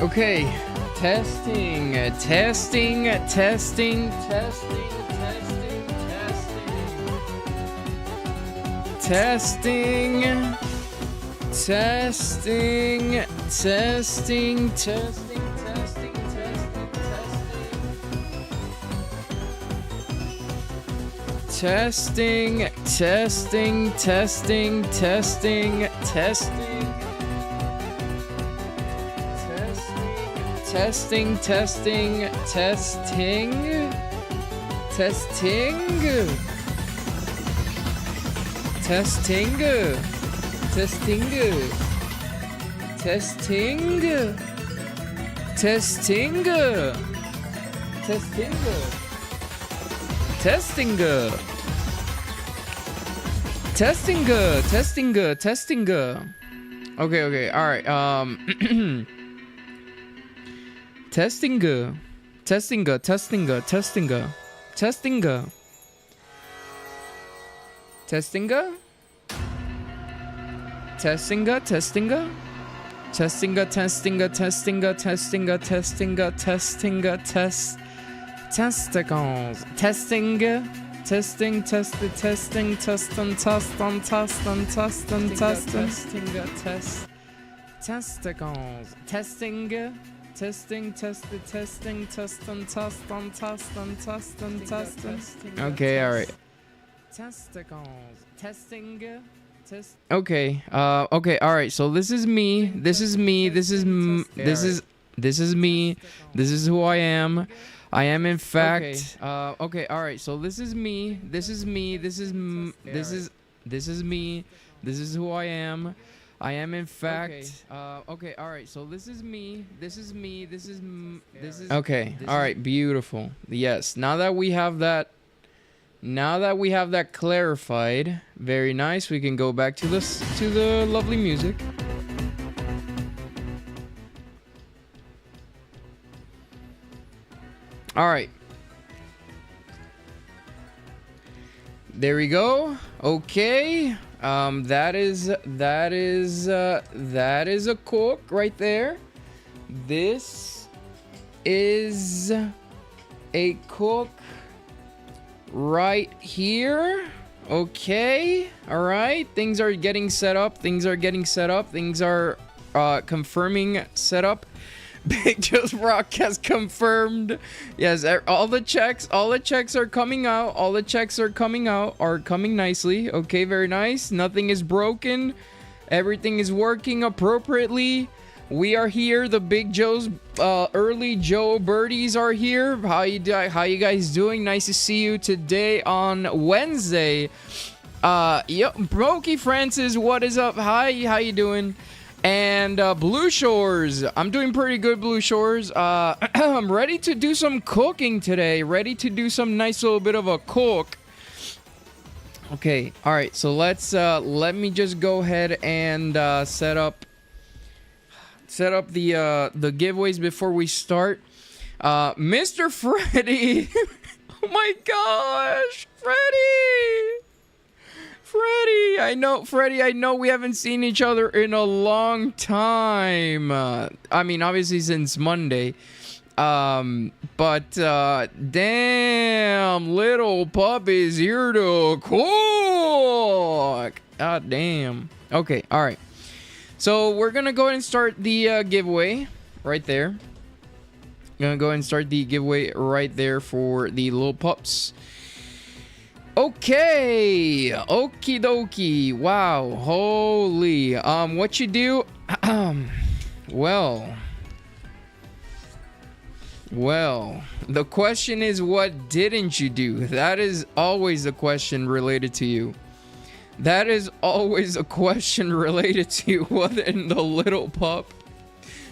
Okay, testing, testing, testing, testing, testing, testing, testing, testing, testing, testing, testing, testing, testing, testing, testing. Testing, testing, testing, testing, testing, testing, testing, testing, testing, testing, testing, testing. Okay, all right. Testing, testing, testing, testing, testing, testing, testing, testing, testing, testing, testing, testing, testing, testing, test, testicles, testing, testing, testing, testing, testing, testing, testing, testing, testing, test, testicles, testing. Testing, testing, testing, testing, testing, testing, testing, testing. Okay, all right. Testicles, testing, test. Okay, okay, all right. So this is me. This is me. This is me. This is who I am. I am in fact. Okay, all right. So this is me. This is me. This is me. This is me. This is who I am. I am in fact. Okay, all right. So this is me. This is me. This is okay. All right, beautiful. Yes. Now that we have that clarified, very nice. We can go back to the lovely music. All right. There we go. Okay. That is a cork right there. This is a cork right here. Okay. All right. Things are getting set up. Things are confirming setup. Big Joe's broadcast confirmed. Yes, all the checks are coming out. All the checks are coming nicely. Okay, very nice. Nothing is broken. Everything is working appropriately. We are here. The Big Joe's early Joe birdies are here. How you guys doing? Nice to see you today on Wednesday. Brokey Francis, what is up? Hi, how you doing? And Blue Shores, I'm doing pretty good, Blue Shores. I'm ready to do some cooking today. Ready to do some nice little bit of a cook. Okay, all right. So let me just go ahead and set up the giveaways before we start. Mr. Freddy, oh my gosh, Freddy, I know we haven't seen each other in a long time. I mean, obviously since Monday. But damn, little pup is here to cook. God damn. Okay, all right. So we're gonna go ahead and start the giveaway right there. Gonna go ahead and start the giveaway right there for the little pups. Okay, okie dokie. Wow, holy. What you do? Well, the question is, what didn't you do? That is always a question related to you. That is always a question related to you. What in the little pup?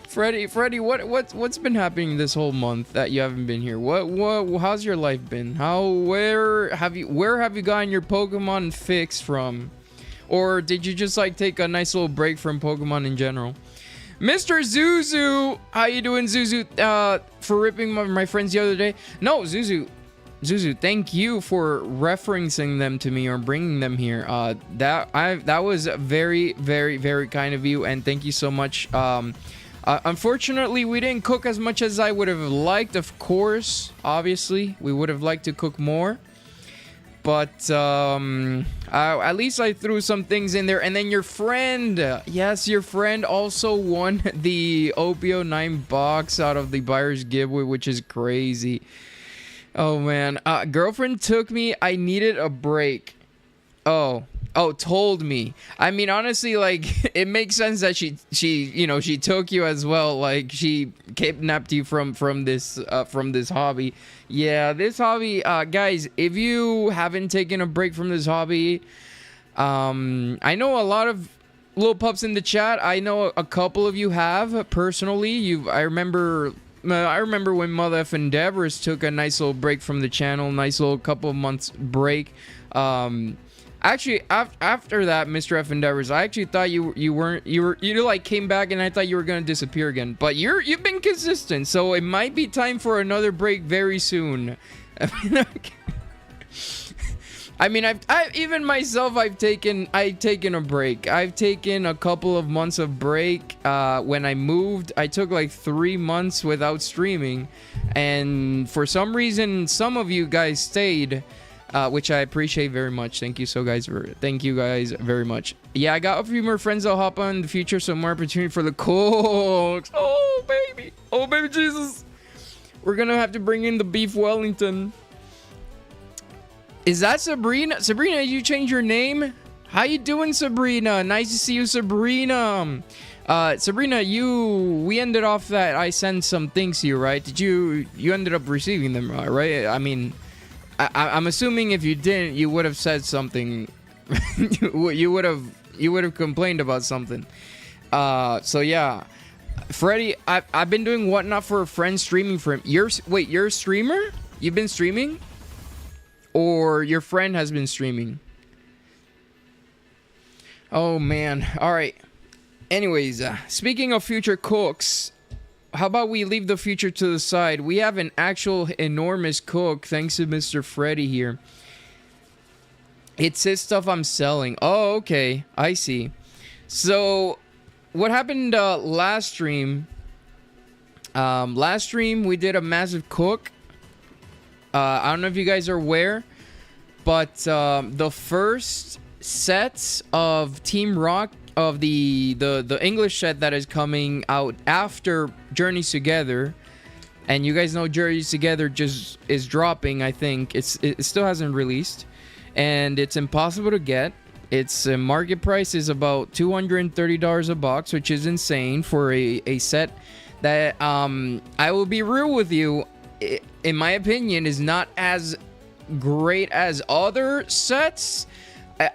Freddy, what's been happening this whole month that you haven't been here? How's your life been? Where have you gotten your Pokemon fix from? Or did you just like take a nice little break from Pokemon in general? Mr. Zuzu, how you doing, Zuzu? For ripping my friends the other day. No, Zuzu, thank you for referencing them to me or bringing them here. That was very, very, very kind of you, and thank you so much Unfortunately, we didn't cook as much as I would have liked. Of course, obviously, we would have liked to cook more. But at least I threw some things in there. And then your friend, yes, your friend also won the OPO 9 box out of the buyer's giveaway, which is crazy. Oh, man. Girlfriend took me. I needed a break. Oh, told me. I mean, honestly, like, it makes sense that she took you as well. Like, she kidnapped you from this hobby. Yeah, this hobby, guys, if you haven't taken a break from this hobby, I know a lot of little pups in the chat. I know a couple of you have personally. I remember when Mother F Endeavors took a nice little break from the channel, nice little couple of months break. Actually, after that, Mr. F Endeavors, I actually thought you like came back, and I thought you were gonna disappear again. But you've been consistent, so it might be time for another break very soon. I mean, even myself, I've taken a break. I've taken a couple of months of break. When I moved, I took like 3 months without streaming, and for some reason, some of you guys stayed. Which I appreciate very much. Thank you guys very much. Yeah, I got a few more friends that'll hop on in the future, so more opportunity for the cooks. Oh baby Jesus, we're gonna have to bring in the beef Wellington. Is that Sabrina? Sabrina, you changed your name? How you doing, Sabrina? Nice to see you, Sabrina. Sabrina, we ended off that I sent some things to you, right? Did you ended up receiving them, right? I mean, I'm assuming if you didn't, you would have said something. you would have complained about something. So yeah, Freddy, I've been doing Whatnot for a friend, streaming for him. You're a streamer? You've been streaming, or your friend has been streaming? Oh man. All right. Anyways, speaking of future cooks, how about we leave the future to the side? We have an actual enormous cook, thanks to Mr. Freddy here. It's his stuff I'm selling. Oh, okay. I see. So, what happened last stream? Last stream, we did a massive cook. I don't know if you guys are aware, but the first sets of Team Rock, of the English set that is coming out after Journeys Together, and you guys know Journeys Together just is dropping. I think it still hasn't released, and it's impossible to get. Its market price is about $230 a box, which is insane for a set that I will be real with you, in my opinion, is not as great as other sets.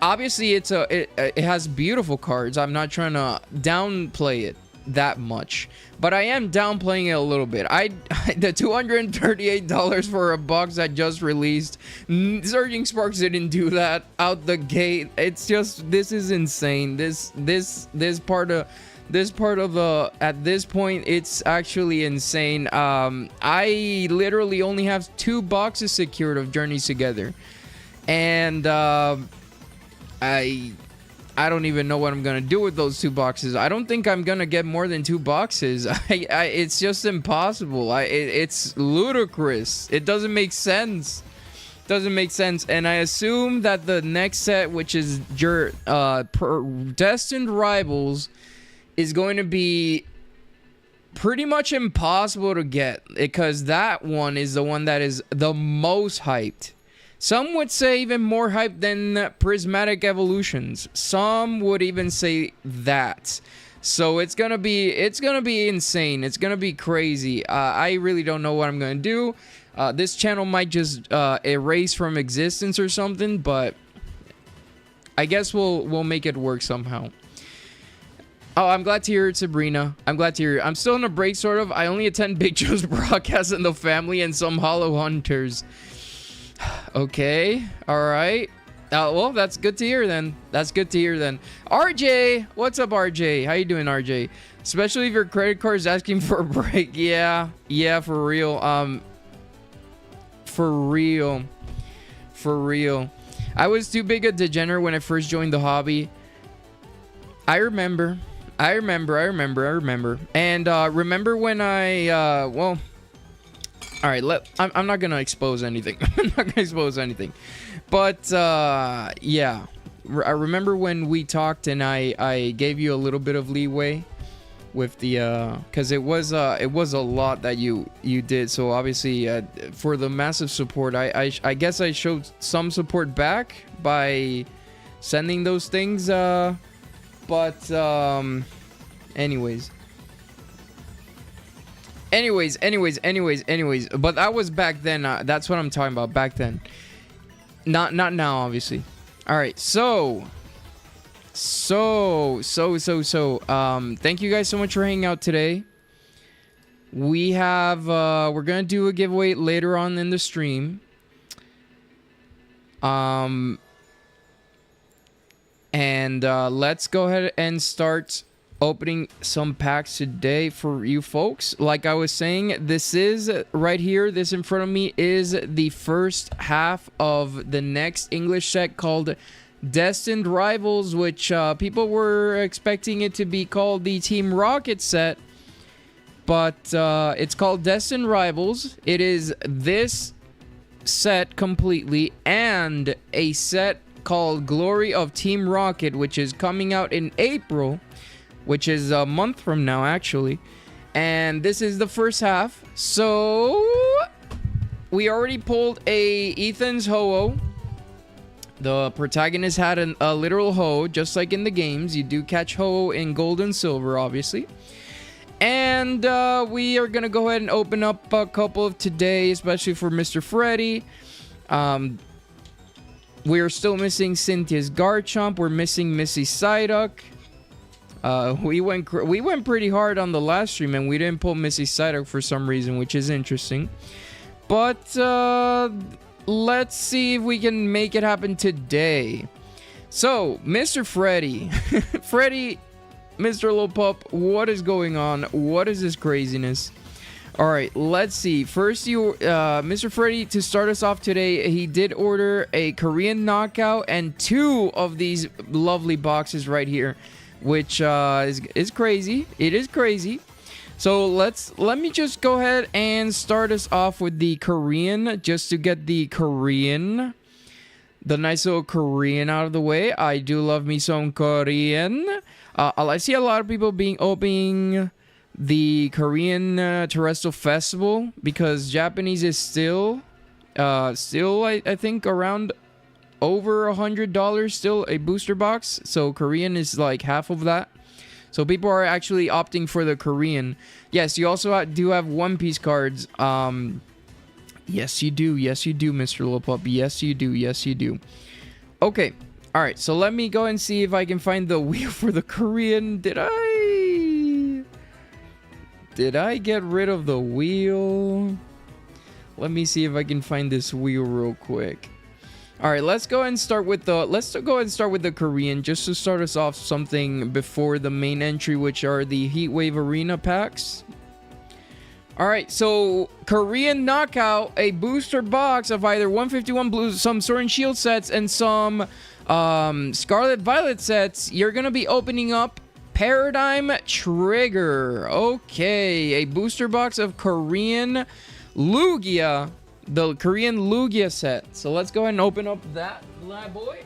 Obviously, it has beautiful cards. I'm not trying to downplay it that much, but I am downplaying it a little bit. The $238 for a box that just released, Surging Sparks didn't do that out the gate. It's just, this is insane. This part of the, at this point, it's actually insane. I literally only have 2 boxes secured of Journeys Together, and I don't even know what I'm gonna do with those 2 boxes. I don't think I'm gonna get more than 2 boxes. It's just impossible. It's ludicrous. It doesn't make sense. And I assume that the next set, which is Destined Rivals, is going to be pretty much impossible to get, because that one is the one that is the most hyped. Some would say even more hype than Prismatic Evolutions. Some would even say that. So it's gonna be insane. It's gonna be crazy. I really don't know what I'm gonna do. This channel might just erase from existence or something, but I guess we'll make it work somehow. Oh, I'm glad to hear it, Sabrina. I'm glad to hear it. I'm still in a break, sort of. I only attend Big Joe's broadcast and the family and some Hollow Hunters. Okay, alright. Well, that's good to hear then. RJ! What's up, RJ? How you doing, RJ? Especially if your credit card is asking for a break. Yeah, for real. For real. I was too big a degenerate when I first joined the hobby. I remember. I remember. And remember when well, all right, I'm not gonna expose anything. I'm not gonna expose anything. But yeah, I remember when we talked and I gave you a little bit of leeway with the because it was a lot that you did. So obviously for the massive support, I guess I showed some support back by sending those things. But anyways. But that was back then. That's what I'm talking about, back then. Not now, obviously. All right, so thank you guys so much for hanging out today. We have we're gonna do a giveaway later on in the stream. And let's go ahead and start opening some packs today for you folks. Like I was saying, this is right here, this in front of me is the first half of the next English set called Destined Rivals, which people were expecting it to be called the Team Rocket set, but it's called Destined Rivals. It is this set completely and a set called Glory of Team Rocket, which is coming out in April, which is a month from now actually. And this is the first half. So we already pulled a Ethan's Ho-Oh. The protagonist had a literal hoe, just like in the games. You do catch Ho-Oh in gold and silver, obviously. And we are gonna go ahead and open up a couple of today, especially for Mr. Freddy. We're still missing Cynthia's Garchomp. We're missing Missy Psyduck. We went pretty hard on the last stream, and we didn't pull Missy Psyduck for some reason, which is interesting. But let's see if we can make it happen today. So, Mr. Freddy, Freddy, Mr. Little Pup, what is going on? What is this craziness? All right, let's see. First, Mr. Freddy, to start us off today, he did order a Korean knockout and 2 of these lovely boxes right here, which is crazy. It is crazy. So let me just go ahead and start us off with the Korean, just to get the nice little Korean out of the way. I do love me some Korean. I see a lot of people opening the Korean Terrestrial Festival, because Japanese is still I think around over $100 still a booster box. So Korean is like half of that. So people are actually opting for the Korean. Yes, you also do have One Piece cards. Yes, you do. Yes, you do, Mr. Little Pup. Yes, you do. Yes, you do. Okay. All right. So let me go and see if I can find the wheel for the Korean. Did I get rid of the wheel? Let me see if I can find this wheel real quick. All right, let's go and start with the Korean, just to start us off something before the main entry, which are the Heatwave Arena packs. All right, so Korean Knockout, a booster box of either 151 Blues, some Sword and Shield sets, and some Scarlet Violet sets. You're gonna be opening up Paradigm Trigger. Okay, a booster box of Korean Lugia. The Korean Lugia set. So let's go ahead and open up that bad boy.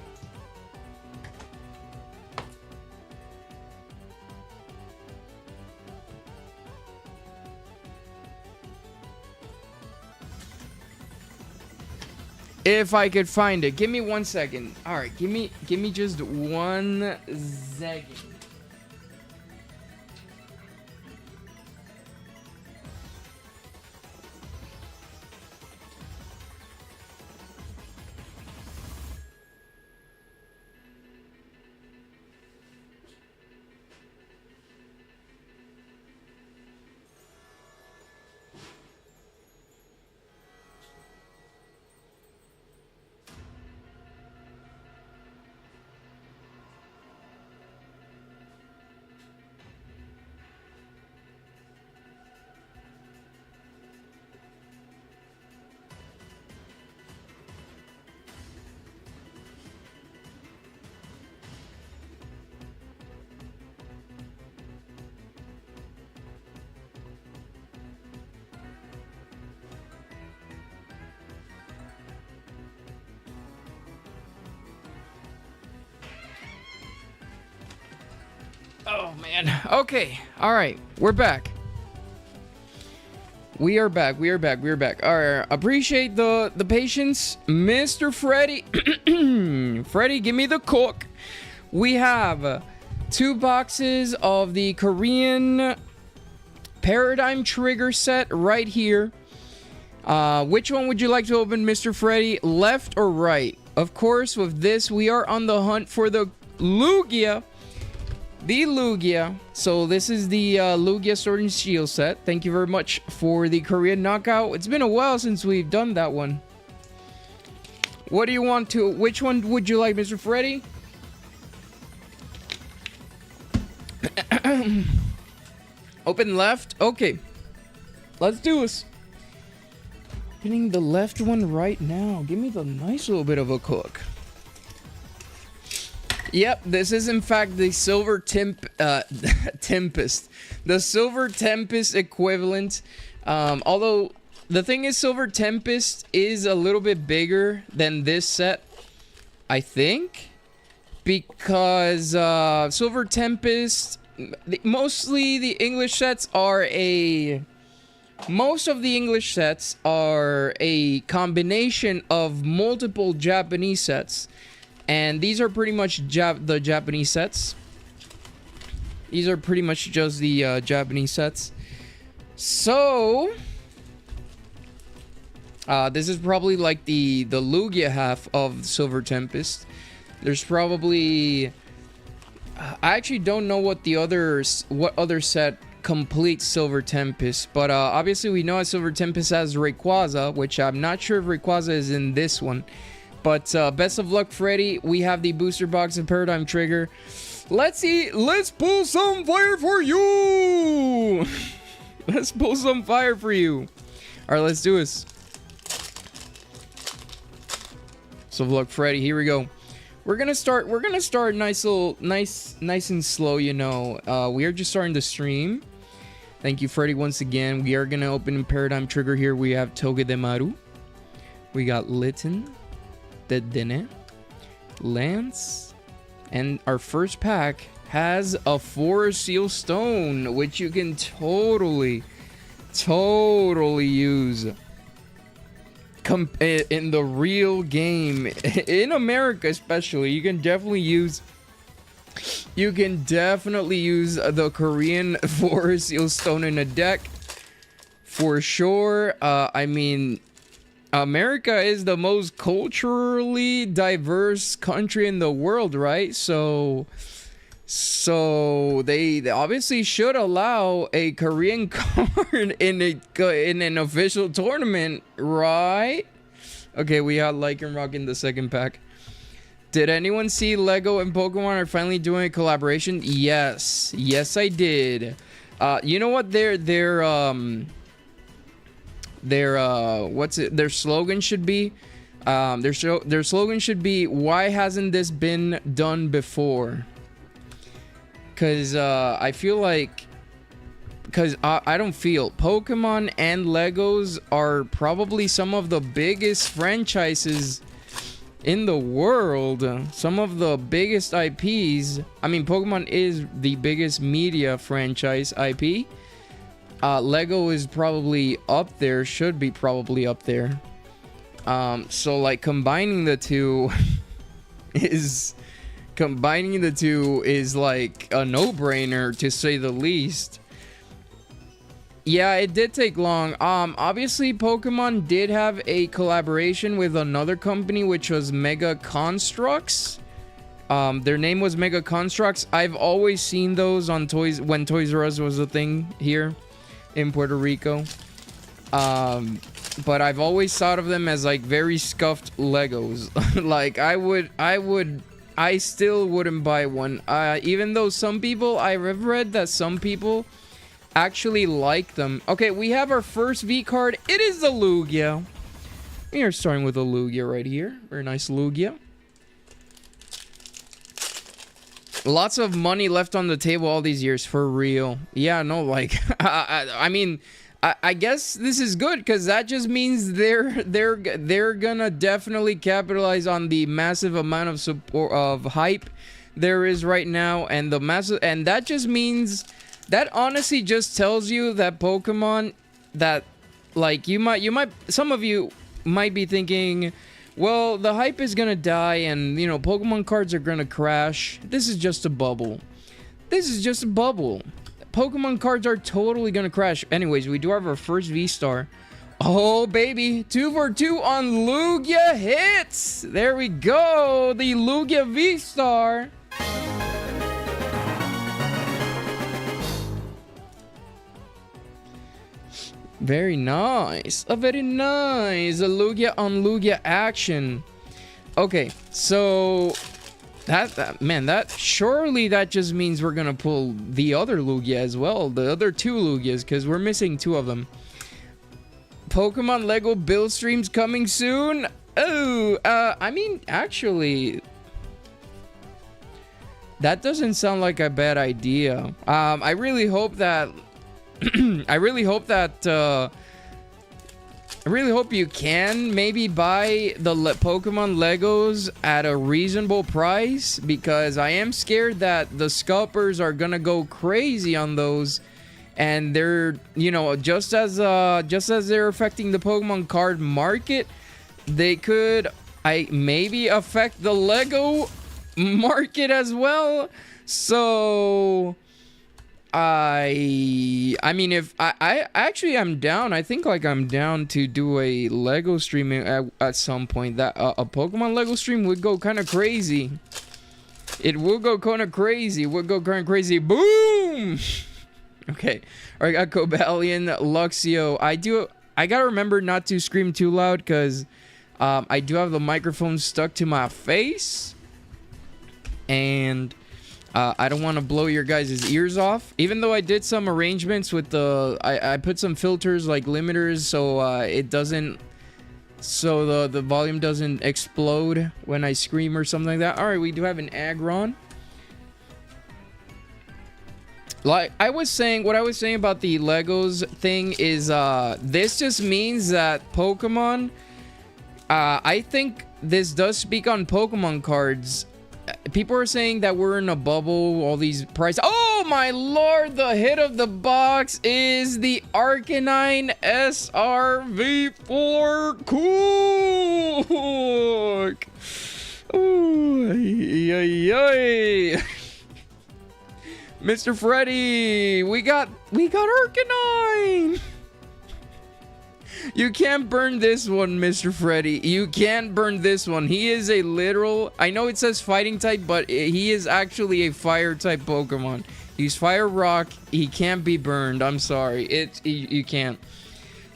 If I could find it. Give me 1 second. All right, give me just 1 second. man. Okay. All right. We're back. We are back. We are back. We are back. All right. Appreciate the patience, Mr. Freddy. Freddy, give me the cook. We have 2 boxes of the Korean Paradigm Trigger set right here. Which one would you like to open, Mr. Freddy? Left or right? Of course, with this, we are on the hunt for the Lugia. The Lugia. So this is the Lugia Sword and Shield set. Thank you very much for the Korean knockout. It's been a while since we've done that one. What do you want to... Which one would you like, Mr. Freddy? Open left? Okay. Let's do this. Opening the left one right now. Give me the nice little bit of a cook. Yep, this is in fact the Silver Tempest. The Silver Tempest equivalent. Although, the thing is, Silver Tempest is a little bit bigger than this set, I think. Because Silver Tempest... Mostly the English sets are a... Most of the English sets are a combination of multiple Japanese sets. And these are pretty much the Japanese sets. These are pretty much just the Japanese sets. So... this is probably like the Lugia half of Silver Tempest. There's probably... I actually don't know what other set completes Silver Tempest, but obviously we know that Silver Tempest has Rayquaza, which I'm not sure if Rayquaza is in this one. But best of luck, Freddy. We have the booster box of Paradigm Trigger. Let's see. Let's pull some fire for you. Let's pull some fire for you. All right, let's do this. Best of luck, Freddy. Here we go. We're gonna start nice and slow, you know. We are just starting the stream. Thank you, Freddy, once again. We are gonna open Paradigm Trigger here. We have Togedemaru. We got Litten, Dedenne, Lance, and our first pack has a Forest Seal Stone, which you can totally use in the real game, in America especially. You can definitely use the Korean Forest Seal Stone in a deck for sure. I mean, America is the most culturally diverse country in the world, right? So they obviously should allow a Korean card in an official tournament, right? Okay, we had Lycanroc in the second pack. Did anyone see Lego and Pokemon are finally doing a collaboration? Yes, I did. You know what their slogan should be? Their slogan should be, why hasn't this been done before? Because I feel like... Because I don't feel... Pokemon and Legos are probably some of the biggest franchises in the world. Some of the biggest IPs. I mean, Pokemon is the biggest media franchise IP. Lego is probably up there. Should be probably up there. So, like, combining the two is... Combining the two is like a no-brainer, to say the least. Yeah, it did take long. Obviously, Pokemon did have a collaboration with another company, which was Mega Constructs. Their name was Mega Constructs. I've always seen those on when Toys R Us was a thing here in Puerto Rico. But I've always thought of them as like very scuffed Legos. Like I still wouldn't buy one. Even though some people, I've read that some people actually like them. Okay, we have our first V card. It is the Lugia. We are starting with a Lugia right here. Very nice Lugia. Lots of money left on the table all these years, for real. Yeah, no, like, I mean... I guess this is good, because that just means they're gonna definitely capitalize on the massive amount of support, of hype there is right now, and the massive, and that just means that honestly just tells you that Pokemon that like you might some of you might be thinking, well, the hype is gonna die and, you know, Pokemon cards are gonna crash. This is just a bubble. This is just a bubble. Pokemon cards are totally gonna crash. Anyways, we do have our first V-Star. Oh, baby. 2 for 2 on Lugia hits. There we go. The Lugia V-Star. Very nice. A very nice. A Lugia on Lugia action. Okay, so that surely that just means we're gonna pull the other Lugia as well. The other 2 Lugias, because we're missing 2 of them. Pokemon Lego build streams coming soon. Oh, I mean, actually, that doesn't sound like a bad idea. I really hope that I really hope you can maybe buy the Pokemon Legos at a reasonable price, because I am scared that the scalpers are gonna go crazy on those, and they're, you know, just as they're affecting the Pokemon card market, they could maybe affect the Lego market as well. So I mean, if I actually am down. I think like I'm down to do a Lego stream at some point. That a Pokemon Lego stream would go kind of crazy. It will go kind of crazy. Boom. Okay. All right. Got Cobalion, Luxio. I gotta remember not to scream too loud, because I do have the microphone stuck to my face, and I don't want to blow your guys' ears off. Even though I did some arrangements with I put some filters like limiters, so it doesn't, so the volume doesn't explode when I scream or something like that. All right, we do have an Aggron. Like what I was saying about the Legos thing is, this just means that Pokemon, I think this does speak on Pokemon cards. People are saying that we're in a bubble, all these prices. Oh my lord, the hit of the box is the Arcanine SR V4 Cook. Ooh, yay. Mr. Freddy, we got Arcanine. You can't burn this one, Mr. Freddy. You can't burn this one. He is a literal, I know it says fighting type, but he is actually a fire type Pokemon. He's fire rock. He can't be burned. I'm sorry. You can't.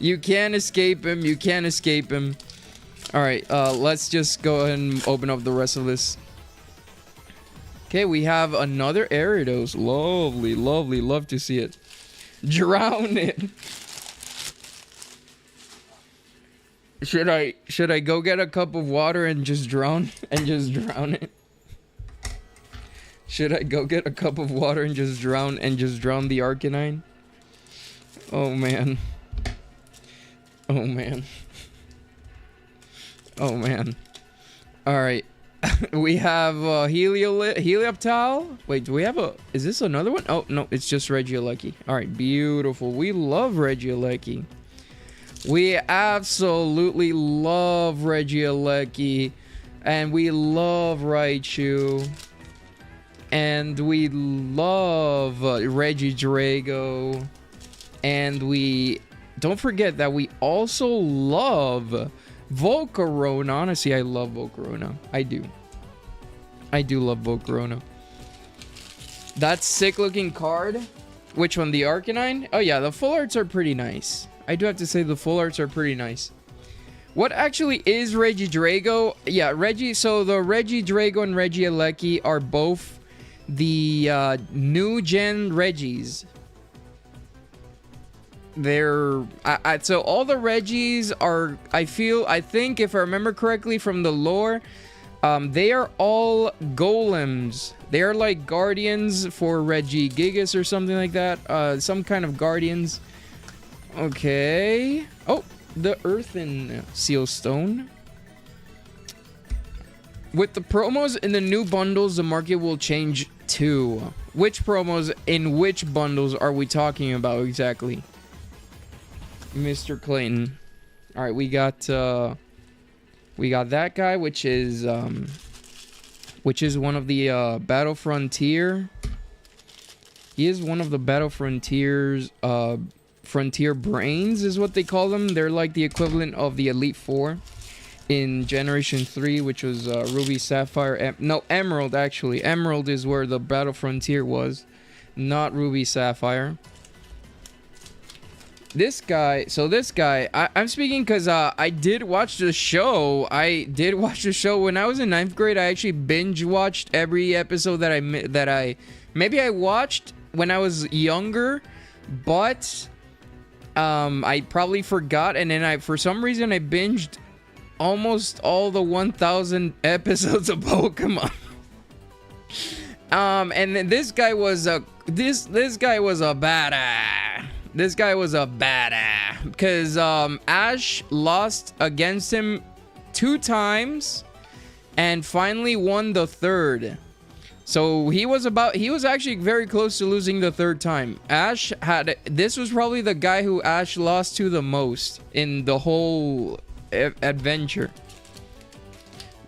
You can't escape him. You can't escape him. All right, let's just go ahead and open up the rest of this. Okay, we have another Ariados. Lovely, lovely. Love to see it. Drown it. Should I go get a cup of water and just drown it? Should I go get a cup of water and just drown the Arcanine? Oh man. Oh man. Oh man. All right. We have Helioptile. Wait, do we have a... Is this another one? Oh, no, it's just Regieleki. All right, beautiful. We love Regieleki. We absolutely love Regieleki. And we love Raichu. And we love Regidrago. And we... Don't forget that we also love... Volcarona. Honestly, I love Volcarona. I do love Volcarona. That sick looking card. Which one? The Arcanine? Oh yeah, the full arts are pretty nice. I do have to say the full arts are pretty nice. What actually is Regidrago? Yeah, so the Regidrago and Regieleki are both the new gen Regis. They're so all the Regis are, I think if I remember correctly from the lore, they are all golems. They are like guardians for Regigigas or something like that. Some kind of guardians. Okay. Oh, the Earthen Seal Stone. With the promos in the new bundles, the market will change too. Which promos in which bundles are we talking about exactly? Mr. Clayton. All right, we got that guy, which is one of the Battle Frontier. He is one of the Battle Frontier's Frontier Brains is what they call them. They're like the equivalent of the Elite Four in Generation 3, which was Ruby, Sapphire, Emerald actually. Emerald is where the Battle Frontier was, not Ruby, Sapphire. This guy, I'm speaking because I did watch the show. When I was in 9th grade. I actually binge watched every episode that I watched when I was younger, but I probably forgot, and then for some reason I binged almost all the 1,000 episodes of Pokemon. And then this guy was a badass. This guy was a badass because Ash lost against him 2 times and finally won the 3rd. So he was actually very close to losing the 3rd time. This was probably the guy who Ash lost to the most in the whole adventure.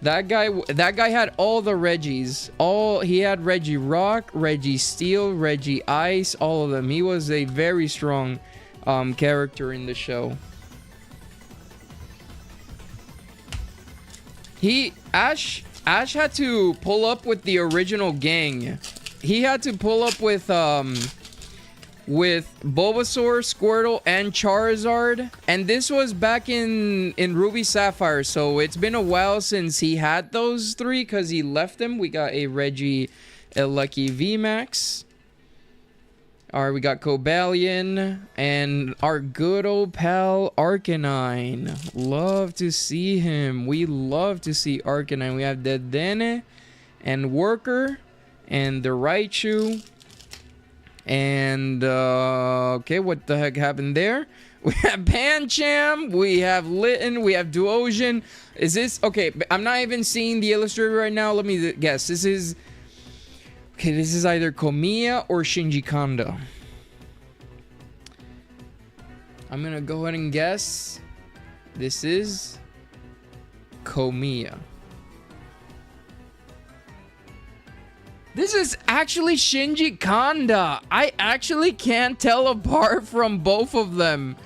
That guy had all the Reggies. He had Reggie Rock, Reggie Steel, Reggie Ice, all of them. He was a very strong character in the show. Ash had to pull up with the original gang. He had to pull up with Bulbasaur, Squirtle, and Charizard. And this was back in Ruby Sapphire. So it's been a while since he had those 3 because he left them. We got a Reggie, a Lucky VMAX. Alright, we got Cobalion and our good old pal Arcanine. Love to see him. We love to see Arcanine. We have Dedenne and Worker and the Raichu. And okay, what the heck happened there? We have Pancham, we have Litten, we have Duosion. Is this okay? I'm not even seeing the illustrator right now. Let me guess. This is either Komiya or Shinji Kanda. I'm gonna go ahead and guess. This is Komiya. This is actually Shinji Kanda. I actually can't tell apart from both of them.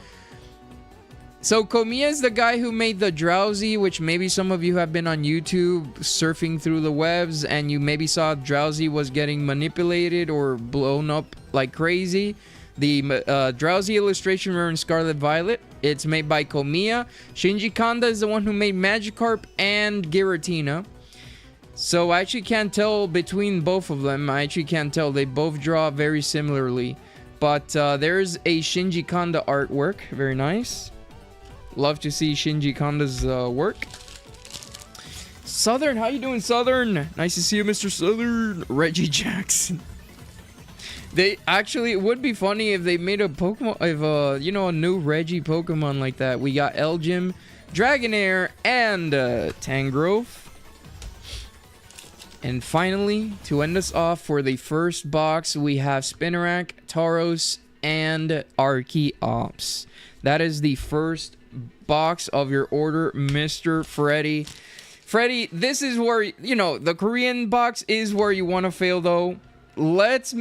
So Komiya is the guy who made the Drowsy, which maybe some of you have been on YouTube surfing through the webs and you maybe saw Drowsy was getting manipulated or blown up like crazy. The Drowsy illustration were in Scarlet Violet. It's made by Komiya. Shinji Kanda is the one who made Magikarp and Giratina. So I actually can't tell between both of them. I actually can't tell. They both draw very similarly. But there's a Shinji Kanda artwork. Very nice. Love to see Shinji Kanda's work. Southern, how you doing, Southern? Nice to see you, Mr. Southern. Reggie Jackson. They actually, it would be funny if they made a Pokemon, a new Reggie Pokemon like that. We got Elgyem, Dragonair, and Tangrowth. And finally, to end us off for the first box, we have Spinarak, Tauros, and Archeops. That is the first box of your order, Mr. Freddy. Freddy, this is where, the Korean box is where you want to fail, though. Let's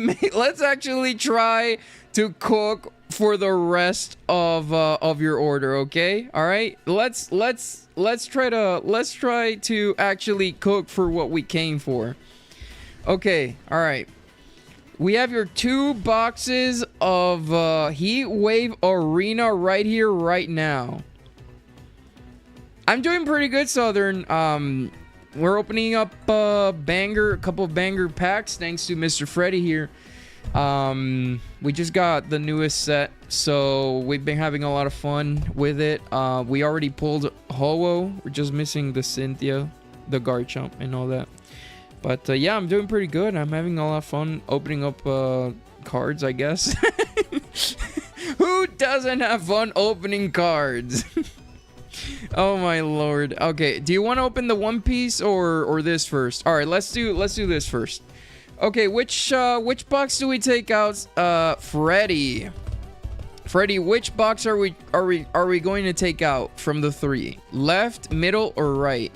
actually try to cook for the rest of your order, okay? All right, let's try to actually cook for what we came for. Okay, all right. We have your 2 boxes of Heat Wave Arena right here, right now. I'm doing pretty good, Southern. We're opening up a couple of banger packs thanks to Mr. Freddy here. We just got the newest set, so we've been having a lot of fun with it. We already pulled Ho-Oh. We're just missing the Cynthia, the Garchomp, and all that. But yeah, I'm doing pretty good. I'm having a lot of fun opening up cards, I guess. Who doesn't have fun opening cards? Oh my lord. Okay, do you want to open the One Piece or this first? All right, let's do this first. Okay, which box do we take out? Freddy. Freddy, which box are we going to take out from the three? Left, middle, or right?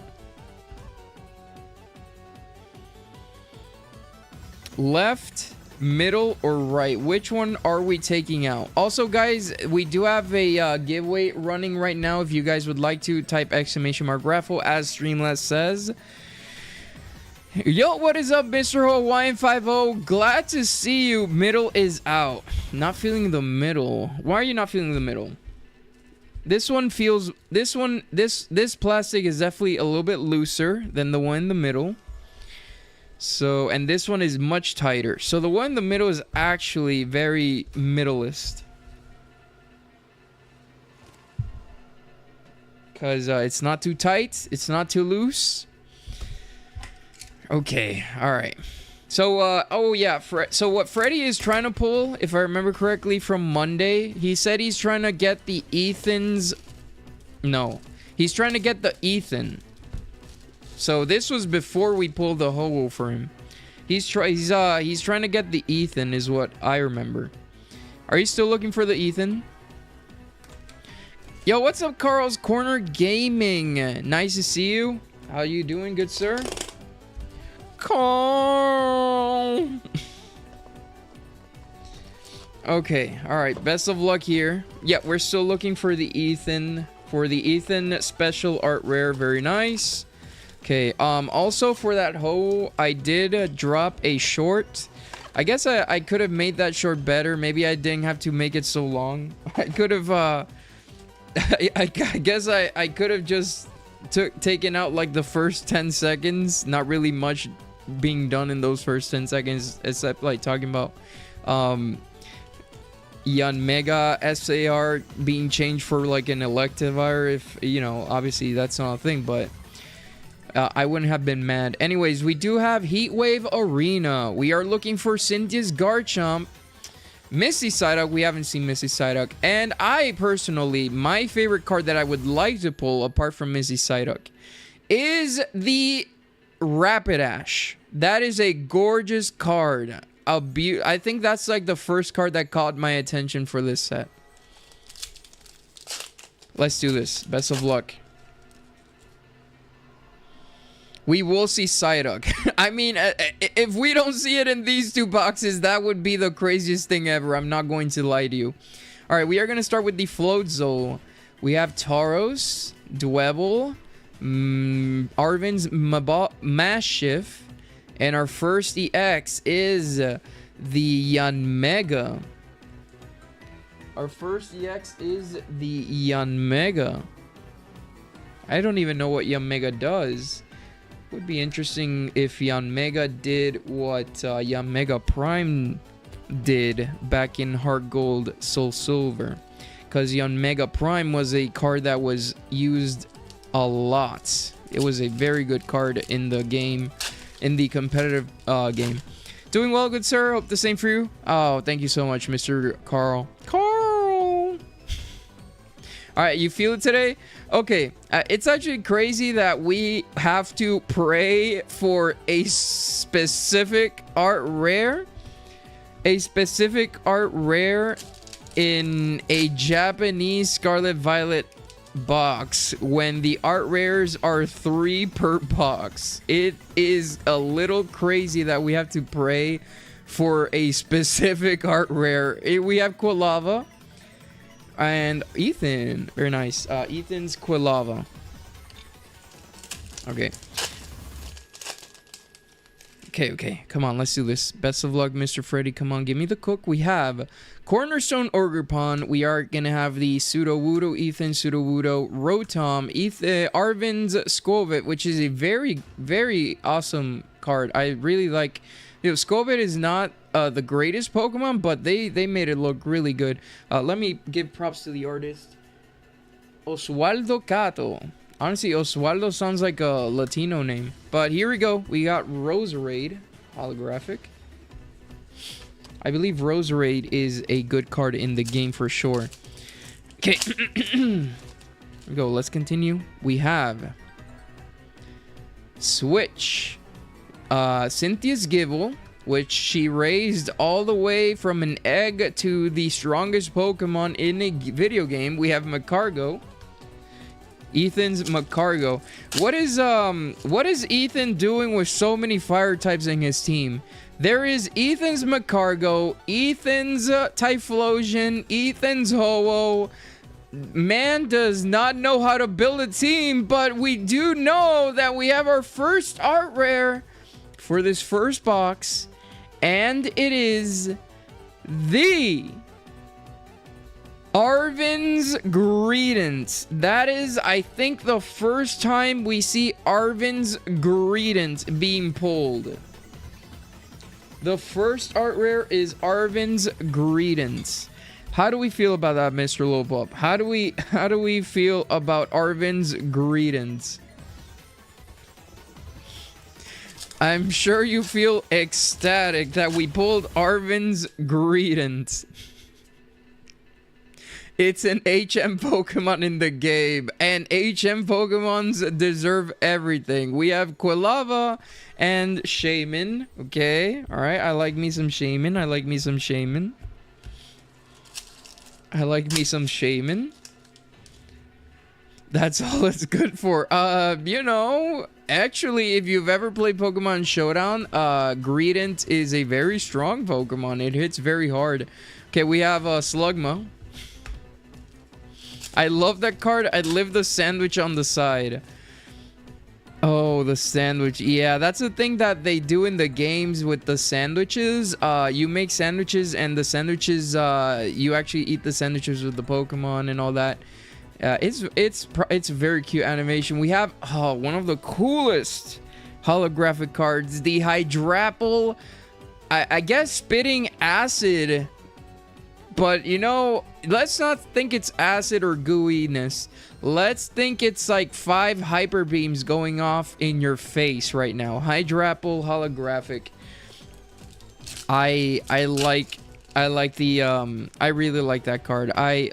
Left, middle, or right? Which one are we taking out? Also, guys, we do have a giveaway running right now. If you guys would like to, type !raffle as Streamless says. Yo, what is up, Mr. Hawaiian50? Glad to see you. Middle is out. Not feeling the middle. Why are you not feeling the middle? This one feels... This plastic is definitely a little bit looser than the one in the middle. So, and this one is much tighter. So the one in the middle is actually very middleist. Because it's not too tight. It's not too loose. Okay, all right. So, oh yeah, so what Freddy is trying to pull, if I remember correctly from Monday, he said he's trying to get the Ethan's... No, he's trying to get the Ethan. So this was before we pulled the Hobo for him. He's trying to get the Ethan is what I remember. Are you still looking for the Ethan? Yo, what's up, Carl's Corner Gaming? Nice to see you. How you doing, good sir? Carl. Okay, all right. Best of luck here. Yeah, we're still looking for the Ethan. For the Ethan special art rare, very nice. Okay. Also for that hoe, I did drop a short. I guess I could have made that short better. Maybe I didn't have to make it so long. I could have. I guess I could have just taken out like the first 10 seconds. Not really much being done in those first 10 seconds, except like talking about unmega SAR being changed for like an elective IR. If you know, obviously that's not a thing, but I wouldn't have been mad. Anyways, we do have Heatwave Arena. We are looking for Cynthia's Garchomp. Misty Psyduck, we haven't seen Misty Psyduck. And I personally, my favorite card that I would like to pull apart from Misty Psyduck is the Rapidash. That is a gorgeous card. I think that's like the first card that caught my attention for this set. Let's do this. Best of luck. We will see Psyduck. I mean, if we don't see it in these two boxes, that would be the craziest thing ever. I'm not going to lie to you. All right, we are going to start with the Floatzel. We have Tauros, Dwebble, Arvin's Mashiff, and our first EX is the Yanmega. Our first EX is the Yanmega. I don't even know what Yanmega does. Would be interesting if Yanmega did what Yanmega Prime did back in Heart Gold, Soul Silver. Because Yanmega Prime was a card that was used a lot. It was a very good card in the game, in the competitive game. Doing well, good sir. Hope the same for you. Oh, thank you so much, Mr. Carl. Carl! Alright, you feel it today? Okay, it's actually crazy that we have to pray for a specific art rare. A specific art rare in a Japanese Scarlet Violet box when the art rares are 3 per box. It is a little crazy that we have to pray for a specific art rare. We have Quilava and Ethan. Very nice. Ethan's Quilava. Okay. Okay. Come on, let's do this. Best of luck, Mr. Freddy. Come on, give me the cook. We have Cornerstone Ogerpon. We are going to have the Sudowoodo Ethan, Sudowoodo Rotom, Arvin's Skwovet, which is a very, very awesome card. I really like... Skwovet is not the greatest Pokemon, but they made it look really good. Let me give props to the artist. Oswaldo Cato. Honestly, Oswaldo sounds like a Latino name. But here we go. We got Roserade. Holographic. I believe Roserade is a good card in the game for sure. Okay. Go. Let's continue. We have Switch. Cynthia's Gible, which she raised all the way from an egg to the strongest Pokemon in a video game. We have Macargo. Ethan's Macargo. What is Ethan doing with so many fire types in his team? There is Ethan's Macargo, Ethan's Typhlosion, Ethan's Ho-Oh. Man does not know how to build a team, but we do know that we have our first art rare for this first box, and it is the Arven's Greedent. That is, I think, the first time we see Arven's Greedent being pulled. The first art rare is Arven's Greedent. How do we feel about that, Mr. Lopop? How do we feel about Arven's Greedent? I'm sure you feel ecstatic that we pulled Arven's Greedent. It's an HM Pokemon in the game, and HM Pokemons deserve everything. We have Quilava and Shaman. Okay, alright, I like me some Shaman. I like me some Shaman. I like me some Shaman. That's all it's good for. You know, actually, if you've ever played Pokemon Showdown, Greedent is a very strong Pokemon. It hits very hard. Okay, we have Slugma. I love that card. I live the sandwich on the side. Oh, the sandwich. Yeah, that's the thing that they do in the games with the sandwiches. You make sandwiches, and the sandwiches, you actually eat the sandwiches with the Pokemon and all that. It's very cute animation. We have one of the coolest holographic cards, the Hydrapple. I guess spitting acid. But, you know, let's not think it's acid or gooiness. Let's think it's like 5 hyper beams going off in your face right now. Hydrapple holographic. I like the I really like that card. I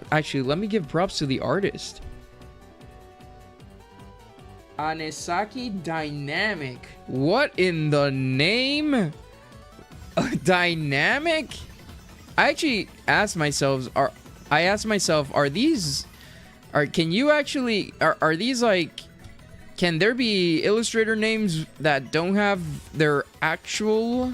actually, let me give props to the artist. Anesaki Dynamic. What in the name? Dynamic? I actually asked myself, are these like, can there be illustrator names that don't have their actual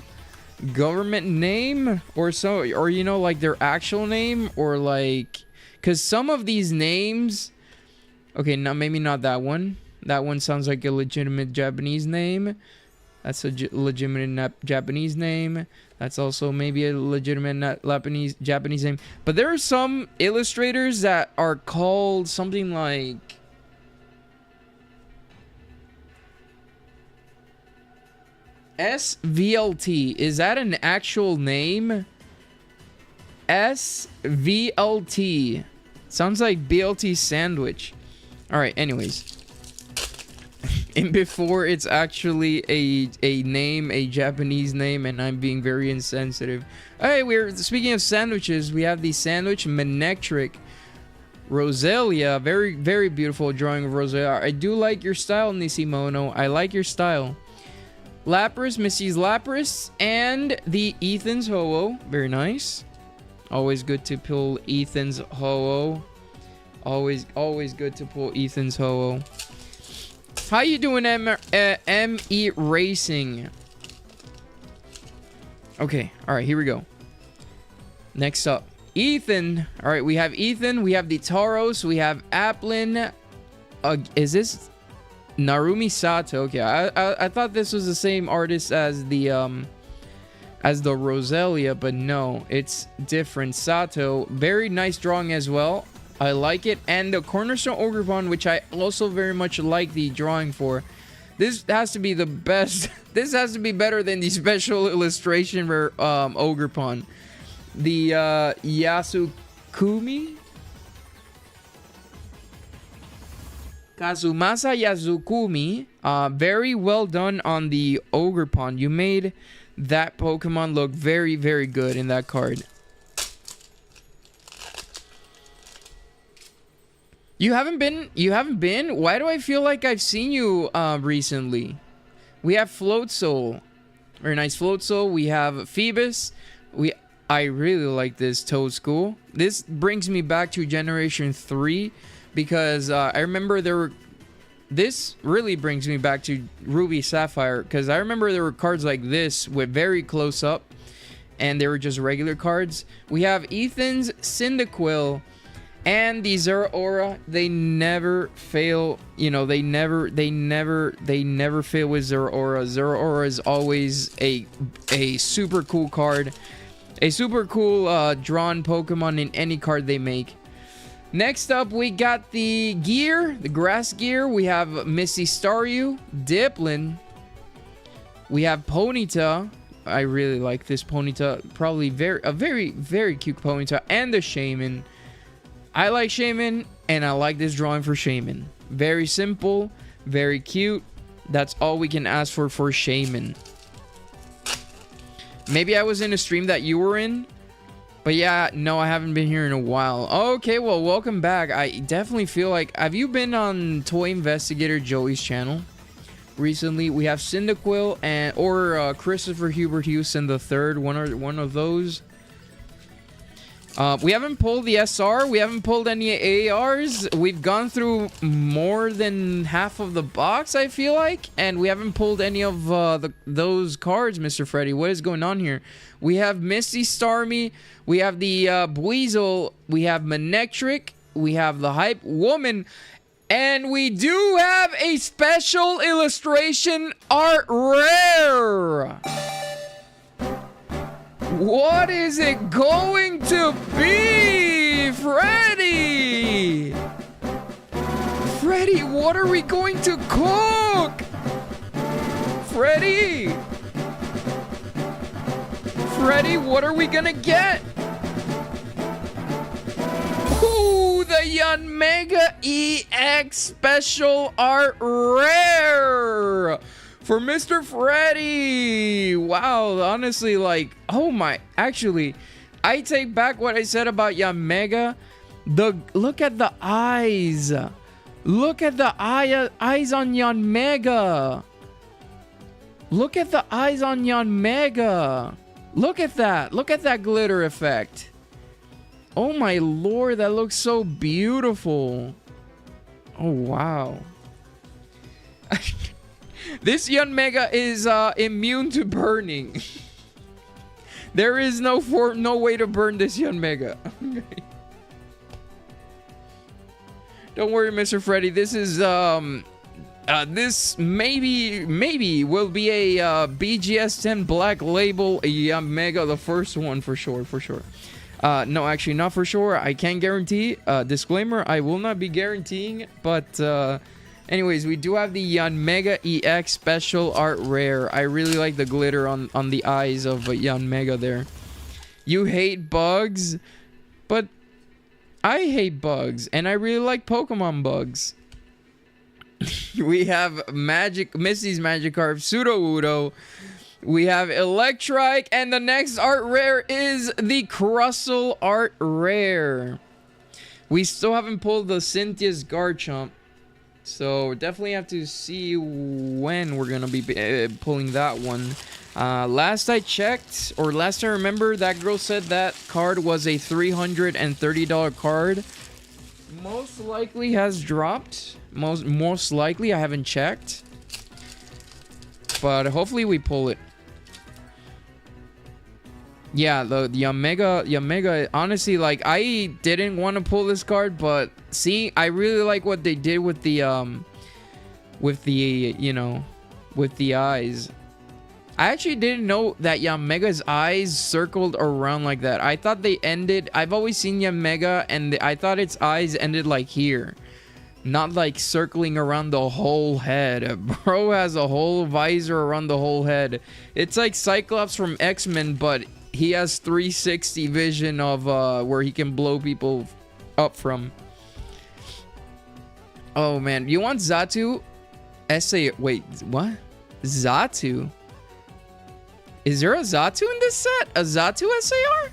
government name or so, or you know, like their actual name, or like, because some of these names, okay, no, maybe not that one. That one sounds like a legitimate Japanese name. That's a legitimate Japanese name. That's also maybe a legitimate Japanese name. But there are some illustrators that are called something like SVLT. Is that an actual name? SVLT. Sounds like BLT sandwich. Alright, anyways. And before it's actually a name, a Japanese name, and I'm being very insensitive. Hey, we're speaking of sandwiches. We have the sandwich Manectric Roselia. Very, very beautiful drawing of Roselia. I do like your style, Nisimono. I like your style. Lapras, Missy's Lapras, and the Ethan's Ho-Oh. Very nice. Always good to pull Ethan's Ho-Oh. Always good to pull Ethan's Ho-Oh. How you doing, ME Racing? Okay, alright, here we go. Next up, Ethan. Alright, we have Ethan, we have the Tauros, we have Applin. Is this Narumi Sato? Okay, I thought this was the same artist as the Roselia, but no, it's different. Sato, very nice drawing as well. I like it. And the Cornerstone Ogerpon, which I also very much like the drawing for. This has to be the best. This has to be better than the special illustration for Ogerpon. The Yasukumi? Kazumasa Yasukumi. Very well done on the Ogerpon. You made that Pokemon look very, very good in that card. You haven't been? You haven't been? Why do I feel like I've seen you recently? We have Float Soul. Very nice Float Soul. We have Phoebus. I really like this Toad School. This brings me back to Generation 3 because I remember this really brings me back to Ruby Sapphire because I remember there were cards like this with very close up and they were just regular cards. We have Ethan's Cyndaquil and the Zeraora. They never fail. You know, they never fail with Zeraora. Zeraora is always a super cool card. A super cool drawn Pokemon in any card they make. Next up, we got the gear, the grass gear. We have Misty Staryu, Diplin. We have Ponyta. I really like this Ponyta. Probably a very cute Ponyta. And the Shaman. I like Shaman, and I like this drawing for Shaman. Very simple, very cute. That's all we can ask for Shaman. Maybe I was in a stream that you were in. But yeah, no, I haven't been here in a while. Okay, well, welcome back. I definitely feel like... Have you been on Toy Investigator Joey's channel recently? We have Cyndaquil or Christopher Hubert Houston the third. One of those. We haven't pulled the SR. We haven't pulled any ARs. We've gone through more than half of the box, I feel like. And we haven't pulled any of those cards, Mr. Freddy. What is going on here? We have Misty Starmie. We have the Buizel. We have Manectric. We have the Hype Woman. And we do have a special illustration art rare. What is it going to be, Freddy? Freddy, what are we going to cook? Freddy? Freddy, what are we gonna get? Ooh, the Yanmega EX Special Art Rare! For Mr. Freddy! Wow, honestly, like, oh my, actually, I take back what I said about Yanmega. Look at the eyes. Look at the eyes on Yanmega. Look at the eyes on Yanmega. Look at that. Look at that glitter effect. Oh my lord, that looks so beautiful. Oh wow. This Yanmega is immune to burning. There is no way to burn this Yanmega. Don't worry, Mr. Freddy. This is this maybe will be a BGS 10 Black Label Yanmega, the first one for sure. No, actually not for sure. I can't guarantee. Disclaimer: I will not be guaranteeing, but. Anyways, we do have the Yanmega EX Special Art Rare. I really like the glitter on the eyes of Yanmega there. You hate bugs, but I hate bugs, and I really like Pokemon bugs. We have Misty's Magikarp, Sudowoodo. We have Electrike, and the next art rare is the Crustle Art Rare. We still haven't pulled the Cynthia's Garchomp. So definitely have to see when we're gonna be pulling that one. Last I checked, or last I remember, that girl said that card was a $330 card. Most likely has dropped. Most likely, I haven't checked, but hopefully we pull it. Yeah, the Yanmega, honestly, like, I didn't want to pull this card, but see, I really like what they did with the you know, with the eyes. I actually didn't know that Yanmega's eyes circled around like that. I thought they ended, I've always seen Yanmega, and I thought its eyes ended like here. Not like circling around the whole head. Bro has a whole visor around the whole head. It's like Cyclops from X-Men, but he has 360 vision of where he can blow people up from. Oh man, you want Xatu? Wait, what? Xatu? Is there a Xatu in this set? A Xatu SAR?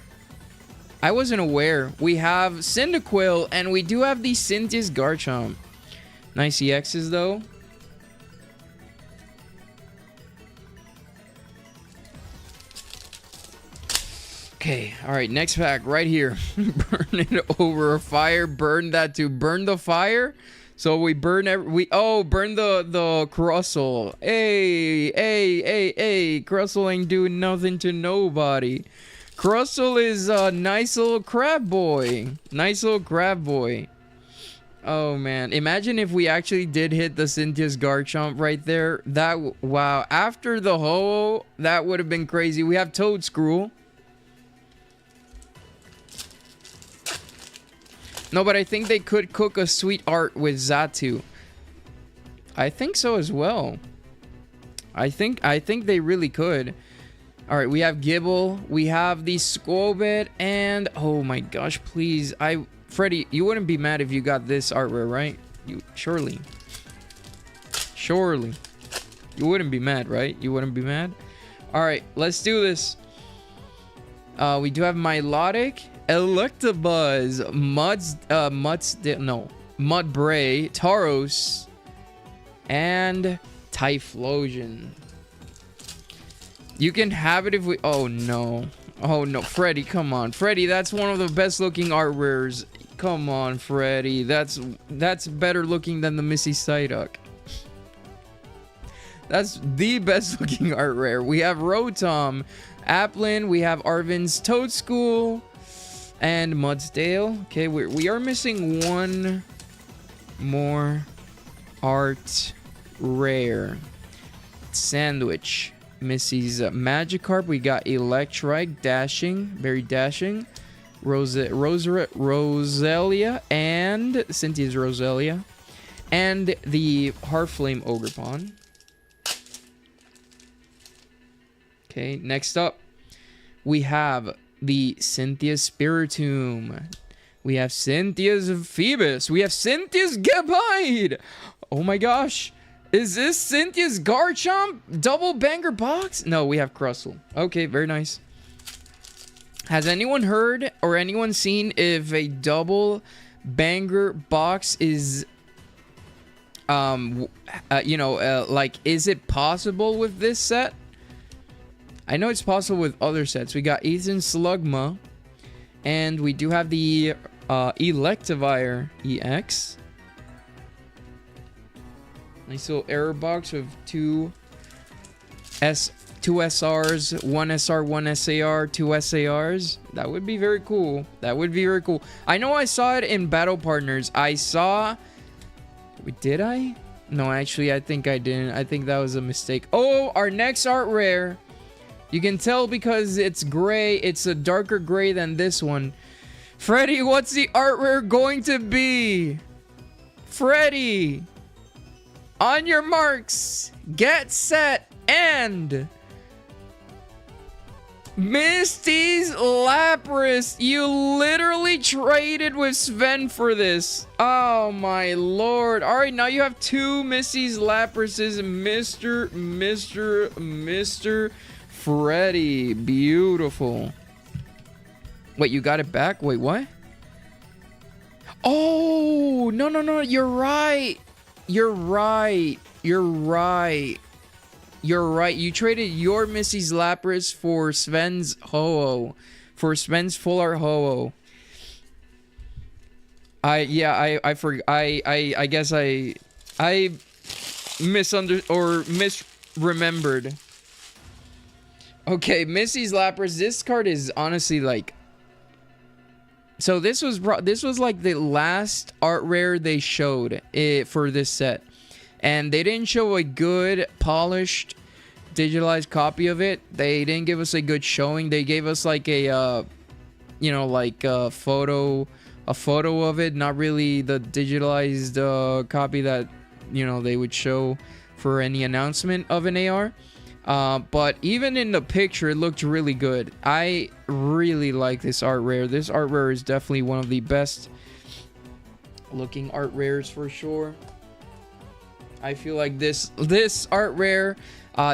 I wasn't aware. We have Cyndaquil, and we do have the Cynthia's Garchomp. Nice EXs, though. Okay, alright, next pack right here. Burn it over a fire. Burn that to burn the fire. So we burn burn the Crustle. Hey, Crustle ain't doing nothing to nobody. Crustle is a nice little crab boy. Nice little crab boy. Oh man, imagine if we actually did hit the Cynthia's Garchomp right there. Wow, after the Ho-Oh, that would have been crazy. We have Toedscruel. No, but I think they could cook a sweet art with Xatu. I think so as well. I think they really could. All right, we have Gibble, we have the Squobit, and oh my gosh, please, Freddy, you wouldn't be mad if you got this art rare, right? Surely, you wouldn't be mad, right? You wouldn't be mad. All right, let's do this. We do have Milotic, Electabuzz, Mudbray, Tauros, and Typhlosion. You can have it if we... Oh, no. Oh, no. Freddy, come on. Freddy, that's one of the best looking art rares. Come on, Freddy. That's better looking than the Missy Psyduck. That's the best looking art rare. We have Rotom, Applin, we have Arvin's Toadschool, and Mudsdale. Okay, we are missing one more art rare. Sandwich. Missy's Magikarp. We got Electrike, dashing, very dashing. Roselia, and Cynthia's Roselia. And the Heartflame Ogerpon. Okay, next up, we have the Cynthia's Spiritomb. We have Cynthia's Phoebus. We have Cynthia's Gabite. Oh my gosh. Is this Cynthia's Garchomp double banger box? No, we have Crustle. Okay, very nice. Has anyone heard or anyone seen if a double banger box is, like, is it possible with this set? I know it's possible with other sets. We got Ethan Slugma, and we do have the Electivire EX. Nice little error box with two SRs, one SR, one SAR, two SARs. That would be very cool. That would be very cool. I know I saw it in Battle Partners. Did I? No, actually, I think I didn't. I think that was a mistake. Oh, our next art rare. You can tell because it's gray. It's a darker gray than this one. Freddy, what's the art rare going to be? Freddy! On your marks, get set, and... Misty's Lapras. You literally traded with Sven for this. Oh my lord. Alright, now you have two Misty's Laprases. Mr. Freddy. Beautiful. Wait, you got it back? Wait, what? Oh, no. You're right. You're right. You traded your Misty's Lapras for Sven's Ho-Oh. For Sven's Full Art Ho-Oh. I forgot. I guess I misremembered. Okay, Misty's Lapras. This card is honestly like... So this was like the last art rare they showed for this set. And they didn't show a good, polished, digitalized copy of it. They didn't give us a good showing. They gave us like a, like a photo of it. Not really the digitalized copy that, they would show for any announcement of an AR. But even in the picture, it looked really good. I really like this art rare. This art rare is definitely one of the best looking art rares for sure. I feel like this art rare,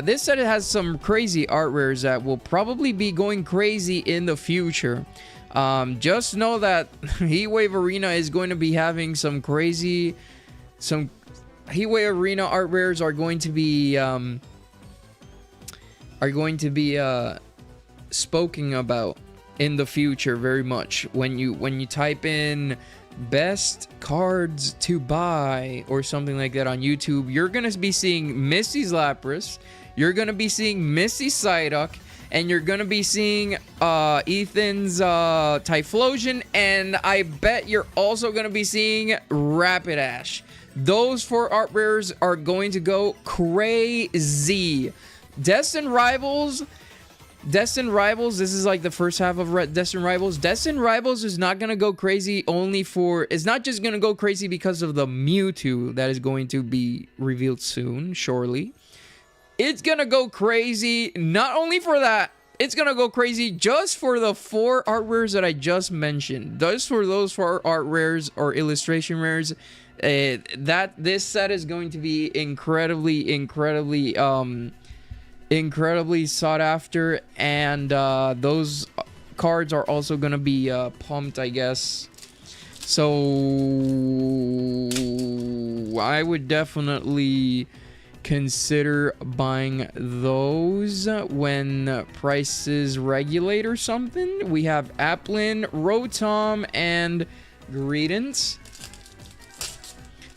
this set has some crazy art rares that will probably be going crazy in the future. Just know that Heatwave Arena is going to be having some Heatwave Arena art rares are going to be spoken about in the future very much. When you type in best cards to buy or something like that on YouTube, you're gonna be seeing Misty's Lapras, you're gonna be seeing Misty Psyduck, and you're gonna be seeing Ethan's Typhlosion, and I bet you're also gonna be seeing Rapidash. Those 4 art rares are going to go crazy. Destined Rivals, this is like the first half of Destined Rivals. Destined Rivals is not going to go crazy it's not just going to go crazy because of the Mewtwo that is going to be revealed soon, surely. It's going to go crazy not only for that, it's going to go crazy just for the 4 art rares that I just mentioned. Just for those 4 art rares or illustration rares, this set is going to be incredibly sought after, and those cards are also gonna be pumped, I guess. So I would definitely consider buying those when prices regulate or something. We have Applin, Rotom, and Greedence.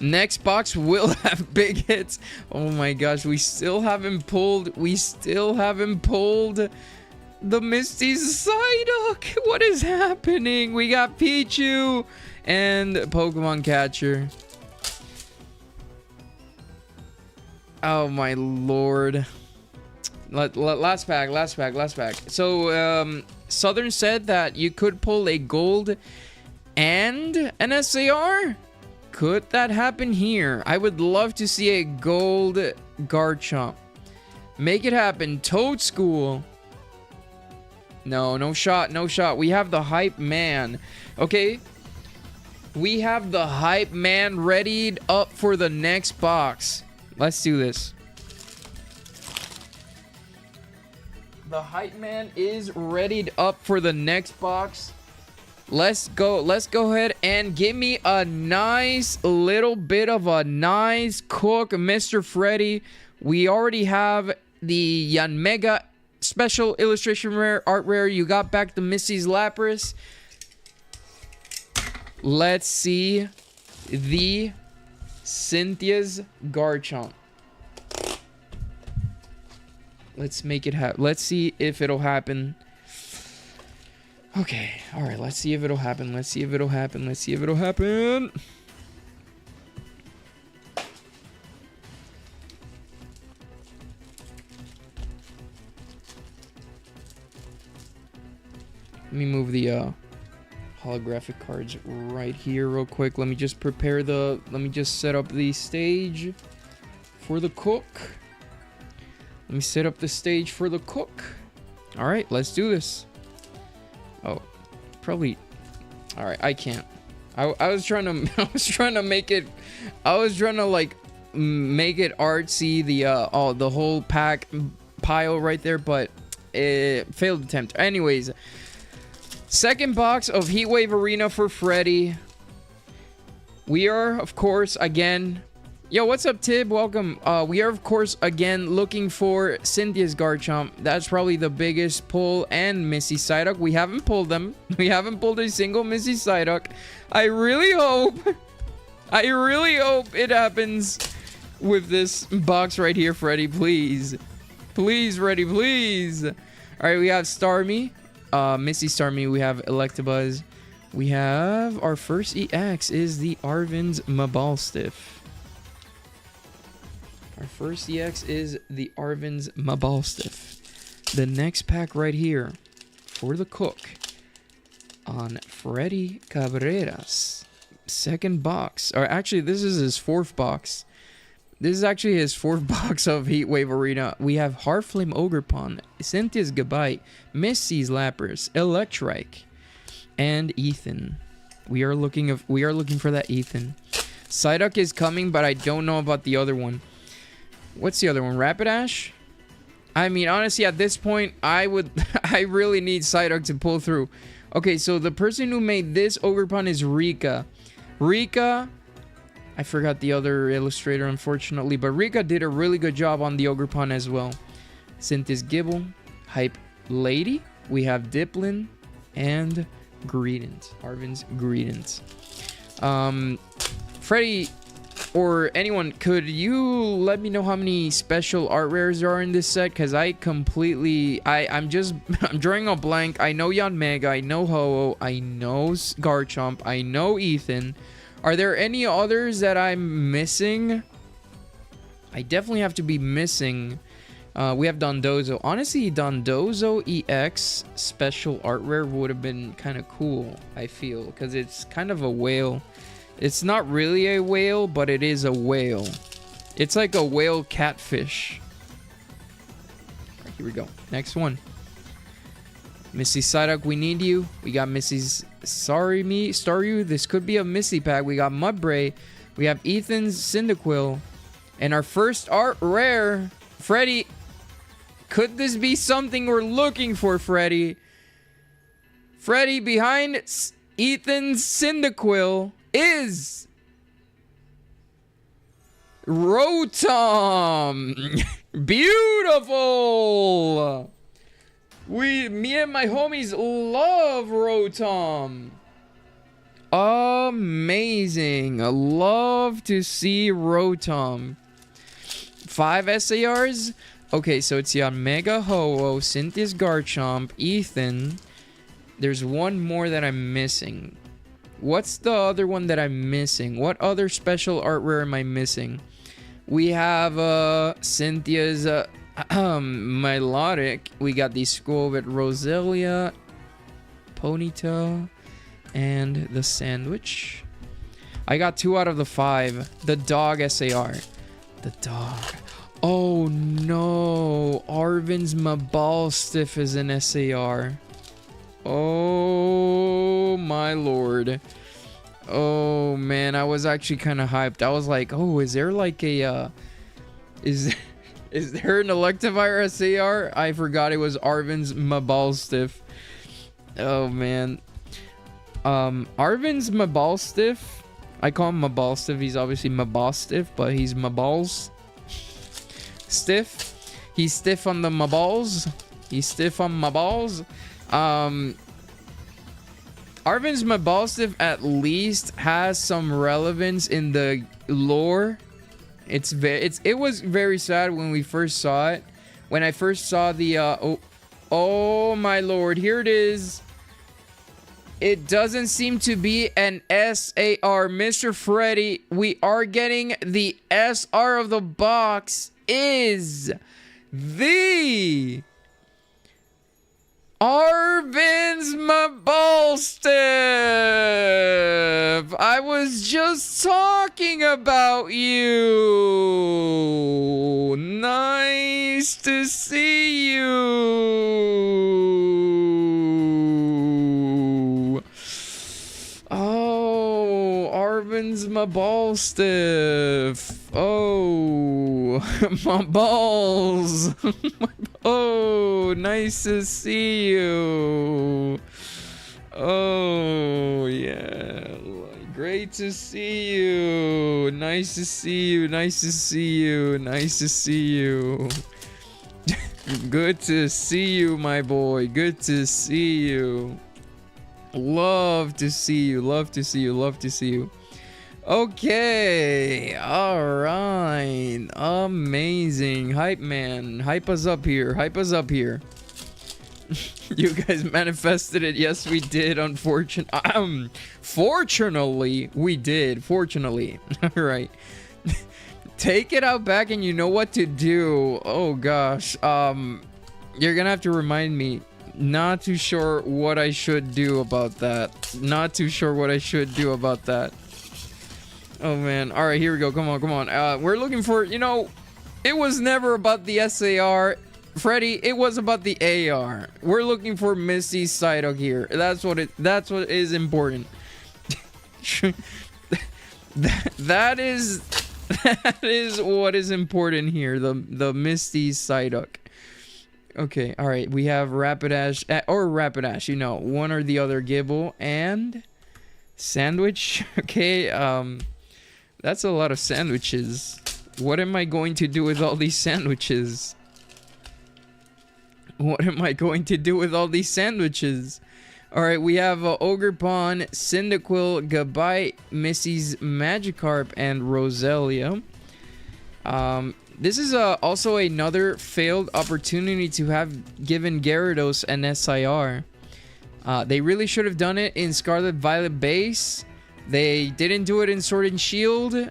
Next box will have big hits. Oh my gosh, we still haven't pulled the Misty's Psyduck. What is happening? We got Pichu and Pokemon Catcher. Oh my lord. Last pack. So Southern said that you could pull a gold and an SAR. Could that happen here? I would love to see a gold Garchomp. Make it happen. Toad School. No shot. We have the Hype Man. Okay. We have the Hype Man readied up for the next box. Let's do this. The Hype Man is readied up for the next box. Let's go ahead and give me a nice little bit of a nice cook, Mr. Freddy. We already have the Yanmega special illustration rare, art rare. You got back the Misty's Lapras. Let's see the Cynthia's Garchomp. Let's make it happen. Let's see if it'll happen. Okay, alright, let's see if it'll happen. Let me move the holographic cards right here real quick. Let me just set up the stage for the cook. Alright, let's do this. Oh, probably. All right, I can't. I was trying to make it artsy, the whole pack pile right there, but it failed attempt. Anyways, second box of Heatwave Arena for Freddy. We are, of course, again. Yo, what's up, Tib? Welcome. We are, of course, again looking for Cynthia's Garchomp. That's probably the biggest pull, and Misty Psyduck. We haven't pulled them. We haven't pulled a single Misty Psyduck. I really hope it happens with this box right here, Freddy. Please, Freddy, please. All right, we have Starmie, Misty Starmie. We have Electabuzz. We have our first EX is the Arvin's Mabalstiff. Our first EX is the Arvin's Mabalstiff. The next pack right here for the cook on Freddy Cabrera's second box. Or actually, this is his 4th box. This is actually his 4th box of Heatwave Arena. We have Heartflame Ogerpon, Cynthia's Gabite, Misty's Lapras, Electrike, and Ethan. We are looking for that Ethan. Psyduck is coming, but I don't know about the other one. What's the other one? Rapidash? I mean, honestly, at this point, I really need Psyduck to pull through. Okay, so the person who made this ogre pun is Rika. Rika, I forgot the other illustrator, unfortunately, but Rika did a really good job on the ogre pun as well. Cynthia's Gibble, Hype Lady, we have Diplin, and Greetings. Arvin's Greetings. Freddy, or anyone, could you let me know how many special art rares there are in this set? Because I completely... I'm drawing a blank. I know Yanmega, I know Ho-Oh, I know Garchomp, I know Ethan. Are there any others that I'm missing? I definitely have to be missing. We have Dondozo. Honestly, Dondozo EX special art rare would have been kind of cool, I feel. Because it's kind of a whale. It's not really a whale, but it is a whale. It's like a whale catfish. All right, here we go. Next one. Missy Psyduck, we need you. We got Missy's Staryu. This could be a Missy pack. We got Mudbray. We have Ethan's Cyndaquil. And our first art rare, Freddy. Could this be something we're looking for, Freddy? Freddy, behind Ethan's Cyndaquil is Rotom. Beautiful. Me and my homies love Rotom. Amazing. I love to see Rotom. 5 SARs. Okay, so it's Mega Ho-Oh, Cynthia's Garchomp, Ethan. There's one more that I'm missing. What's the other one that I'm missing? What other special art rare am I missing? We have Cynthia's Milotic. We got the Squovit Roselia, Ponyta, and the Sandwich. I got 2 out of the 5. The dog SAR. The dog. Oh no. Arvin's Mabalstiff is an SAR. Oh my lord. Oh man, I was actually kind of hyped. I was like, oh, is there like a is there an Electivire SAR? I forgot it was Arvin's Mabalstiff. Oh man. Arvin's Mabalstiff. I call him Mabalstiff. He's obviously Mabalstiff, but he's Maballs. Stiff. He's stiff on the Maballs. He's stiff on Maballs. Arvin's Mabalstiff at least has some relevance in the lore. It was very sad when we first saw it. When I first saw the oh my lord, here it is. It doesn't seem to be an SAR. Mr. Freddy, we are getting the SR of the box is the Arvin's Mabalstiff. I was just talking about you. Nice to see you. Oh, Arvin's Mabalstiff. Oh, my balls. Oh, nice to see you. Oh, yeah. Great to see you. Nice to see you. Nice to see you. Nice to see you. Good to see you, my boy. Good to see you. Love to see you. Love to see you. Love to see you. Okay, all right, amazing. Hype man, hype us up here, hype us up here. You guys manifested it. Yes, we did. Fortunately, we did. Fortunately. All right. Take it out back and you know what to do. Oh gosh. You're gonna have to remind me. Not too sure what I should do about that. Not too sure what I should do about that. Oh man. All right, here we go. Come on, come on. We're looking for, you know, it was never about the SAR. Freddy, it was about the AR. We're looking for Missy Psyduck here. That's what is important. that is what is important here. The Misty Psyduck. Okay, all right. We have Rapidash or Rapidash, you know, one or the other. Gibble and sandwich. Okay, that's a lot of sandwiches. What am I going to do with all these sandwiches? What am I going to do with all these sandwiches? All right, we have Ogerpon, Cyndaquil, Gabite, Missy's Magikarp, and Roselia. This is also another failed opportunity to have given Gyarados an SIR. They really should have done it in Scarlet Violet base. They didn't do it in Sword and Shield.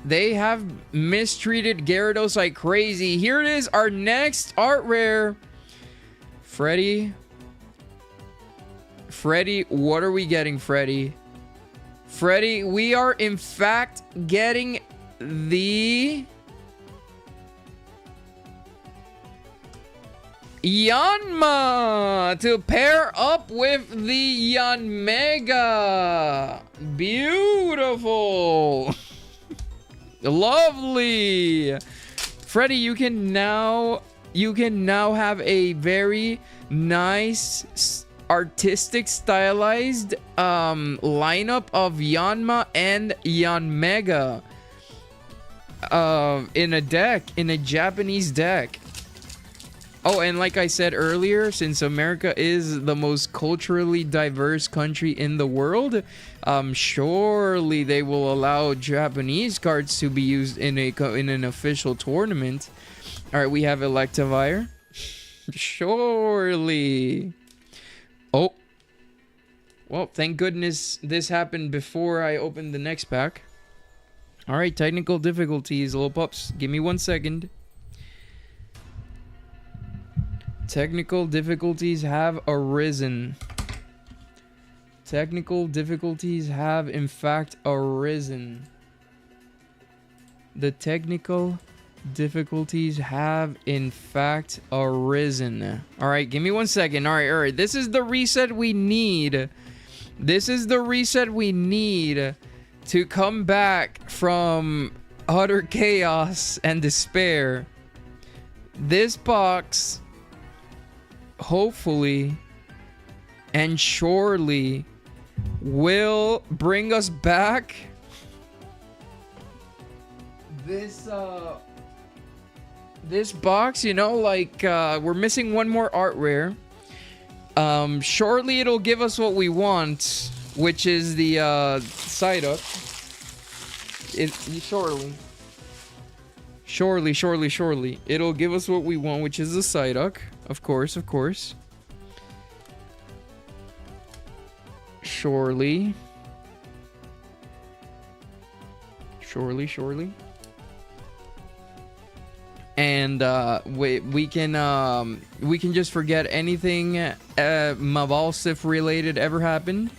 They have mistreated Gyarados like crazy. Here it is, our next art rare. Freddy, what are we getting, Freddy? Freddy, we are in fact getting the Yanma to pair up with the Yanmega. Beautiful. Lovely. Freddy, you can now have a very nice artistic stylized lineup of Yanma and Yanmega in a Japanese deck. Oh, and like I said earlier, since America is the most culturally diverse country in the world, surely they will allow Japanese cards to be used in an official tournament. All right, we have Electivire. Surely. Oh. Well, thank goodness this happened before I opened the next pack. All right, technical difficulties, little pups. Give me 1 second. Technical difficulties have arisen. Technical difficulties have, in fact, arisen. The technical difficulties have, in fact, arisen. Alright, give me 1 second. Alright. This is the reset we need. This is the reset we need to come back from utter chaos and despair. This box, hopefully and surely, will bring us back this box, you know, like we're missing one more art rare. Shortly it'll give us what we want, which is the Psyduck. Surely it'll give us what we want, which is the Psyduck. Of course. Surely. And we can just forget anything Mabalsif related ever happened.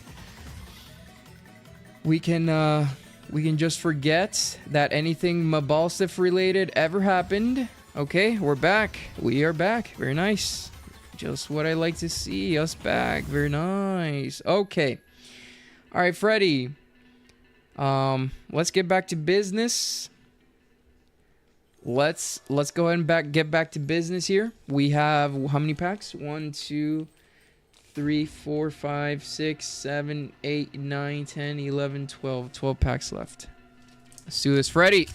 We can just forget that anything Mabalsif related ever happened. Okay, we're back. We are back. Very nice. Just what I like to see. Us back. Very nice. Okay. All right, Freddy. Let's get back to business. Let's go ahead and get back to business here. We have how many packs? 1, 2, 3, 4, 5, 6, 7, 8, 9, 10, 11, 12. 12 packs left. Let's do this, Freddy.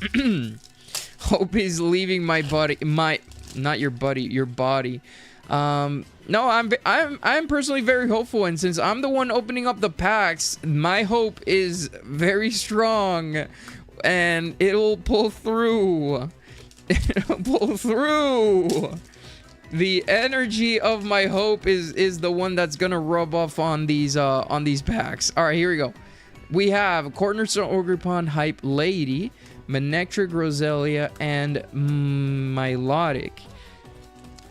Hope is leaving my body. Not your buddy, your body. No, I'm personally very hopeful, and since I'm the one opening up the packs, my hope is very strong, and it'll pull through. It'll pull through. The energy of my hope is the one that's gonna rub off on these packs. All right, here we go. We have Cornerstone Ogerpon, Hype Lady, Manectric, Roselia, and Milotic.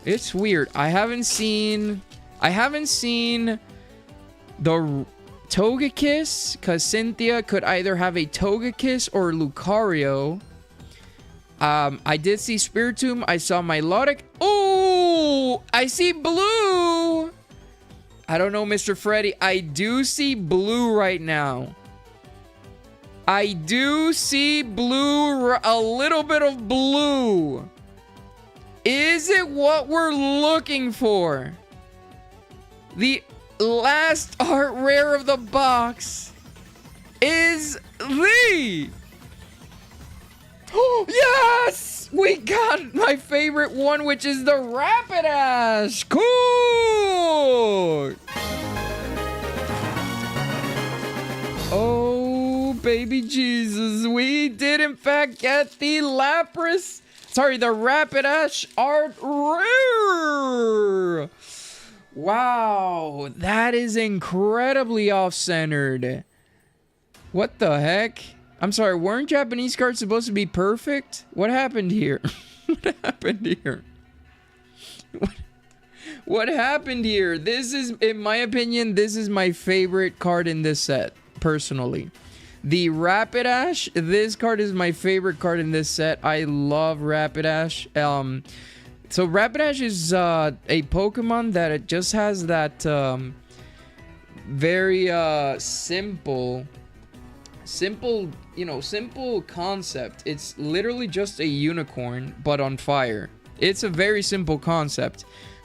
It's weird. I haven't seen the Togekiss, because Cynthia could either have a Togekiss or Lucario. I did see Spiritomb. I saw Milotic. Oh, I see blue. I don't know, Mr. Freddy. I do see blue right now. I do see blue, a little bit of blue. Is Is it what we're looking for? The last art rare of the box is the... Oh, yes! We got my favorite one, which is the Rapidash. Cool! Oh, baby Jesus. We did, in fact, get the Lapras... Sorry, the Rapidash art rare. Wow, that is incredibly off-centered. What the heck? I'm sorry, weren't Japanese cards supposed to be perfect? What happened here? What happened here? What happened here? This is, in my opinion, this is my favorite card in this set, personally. The Rapidash, this card is my favorite card in this set. I love Rapidash. So Rapidash is a Pokemon that it just has that very simple, you know, simple concept. It's literally just a unicorn, but on fire. It's a very simple concept,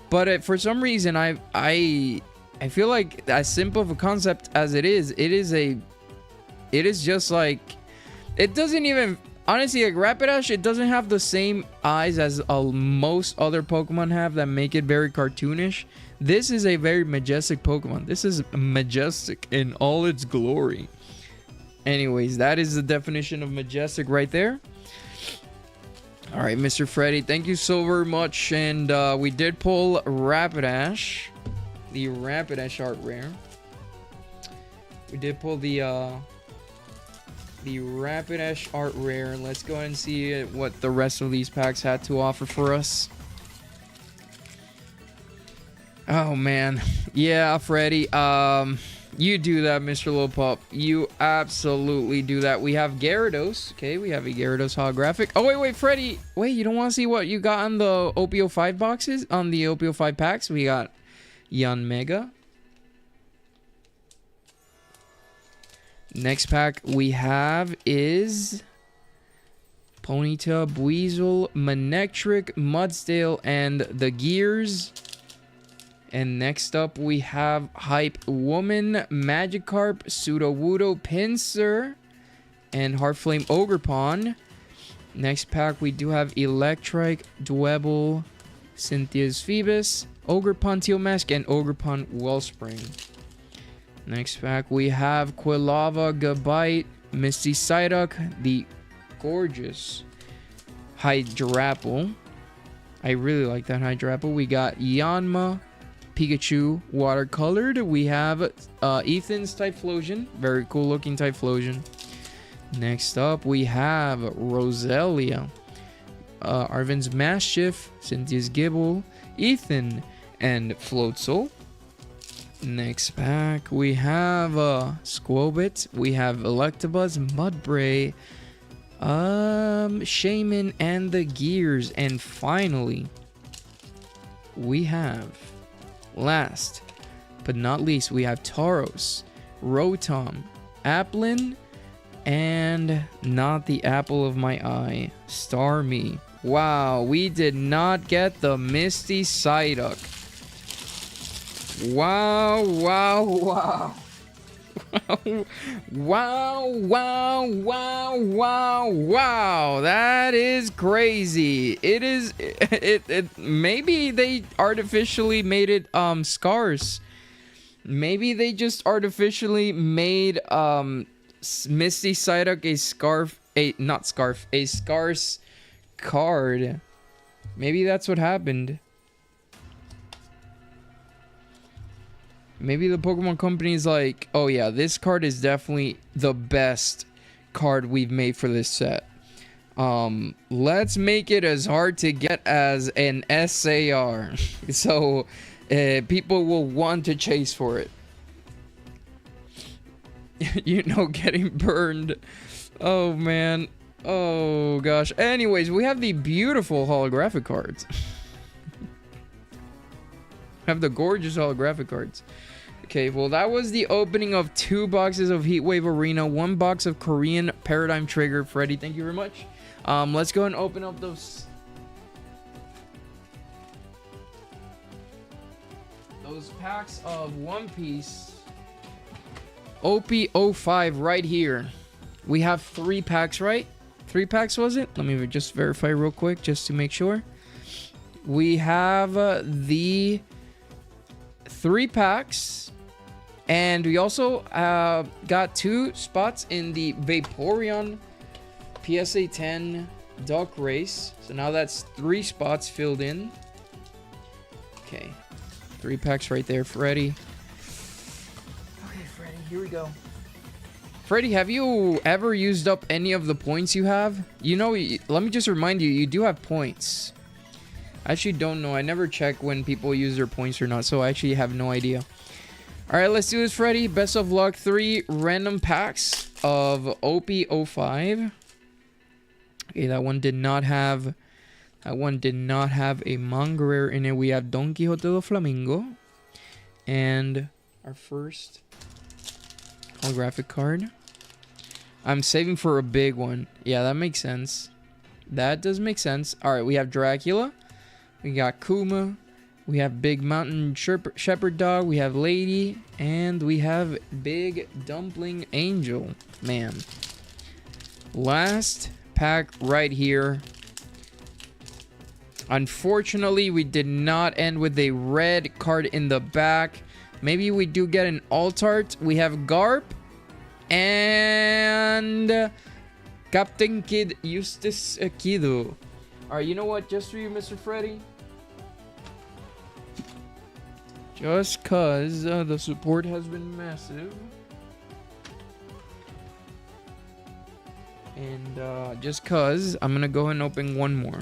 but for some reason, I feel like as simple of a concept as it is just like, it doesn't even, honestly, like Rapidash, it doesn't have the same eyes as most other Pokemon have that make it very cartoonish. This is a very majestic Pokemon. This is majestic in all its glory. Anyways, that is the definition of majestic right there. All right, Mr. Freddy, thank you so very much. And we did pull Rapidash, the Rapidash art rare. We did pull the Rapidash art rare. Let's go ahead and see what the rest of these packs had to offer for us. Oh man, yeah, Freddy. You do that, Mr. Little Pup. You absolutely do that. We have Gyarados. Okay, we have a Gyarados holographic. Oh wait, Freddy. Wait, you don't want to see what you got on the OPO 5 boxes? On the OPO 5 packs, we got Yanmega. Next pack we have is Ponyta, Buizel, Manectric, Mudsdale, and the Gears. And next up we have Hype Woman, Magikarp, Sudowoodo, Pinsir, and Heartflame Ogerpon. Next pack we do have Electrike, Dwebble, Cynthia's Phoebus, Ogerpon Tealmask, and Ogerpon Wellspring. Next pack we have Quilava, Gabite, Misty Psyduck, the gorgeous Hydrapple. I really like that Hydrapple. We got Yanma, Pikachu, watercolored. We have Ethan's Typhlosion, very cool looking Typhlosion. Next up we have Roselia, Arvin's Mastiff, Cynthia's Gibble, Ethan, and Floatzel. Next pack we have Squobit, we have Electabuzz, Mudbray, Shaman, and the Gears. And finally we have, last but not least, we have Tauros, Rotom, Applin, and not the apple of my eye, Starmie. Wow, we did not get the Misty Psyduck. Wow. Wow. That is crazy. It maybe they artificially made it scarce. Maybe they just artificially made Misty Psyduck a scarce card. Maybe that's what happened. Maybe the Pokemon Company is like, oh yeah, this card is definitely the best card we've made for this set. Let's make it as hard to get as an SAR. So people will want to chase for it. You know, getting burned. Oh man. Oh gosh. Anyways, we have the beautiful holographic cards. Have the gorgeous holographic cards. Okay, well, that was the opening of 2 boxes of Heatwave Arena, 1 box of Korean Paradigm Trigger. Freddy, thank you very much. Let's go and open up those. those packs of One Piece OP05 right here. We have 3 packs, right? 3 packs, was it? Let me just verify real quick just to make sure. We have the 3 packs, and we also got 2 spots in the Vaporeon PSA 10 Duck Race. So now that's 3 spots filled in. Okay, 3 packs right there, Freddy. Okay, Freddy, here we go. Freddy, have you ever used up any of the points you have? You know, let me just remind you, you do have points. I actually don't know. I never check when people use their points or not, so I actually have no idea. Alright, let's do this, Freddy. Best of luck. 3 random packs of OP05. Okay, that one did not have a manga rare in it. We have Don Quixote do Flamingo. And our first holographic card. I'm saving for a big one. Yeah, that makes sense. That does make sense. Alright, we have Dracula. We got Kuma. We have Big Mountain Shepherd Dog. We have Lady. And we have Big Dumpling Angel. Man. Last pack right here. Unfortunately, we did not end with a red card in the back. Maybe we do get an alt-art. We have Garp. And Captain Kid Eustace Kido. Alright, you know what? Just for you, Mr. Freddy. Just cause the support has been massive. And just cause, I'm gonna go ahead and open one more.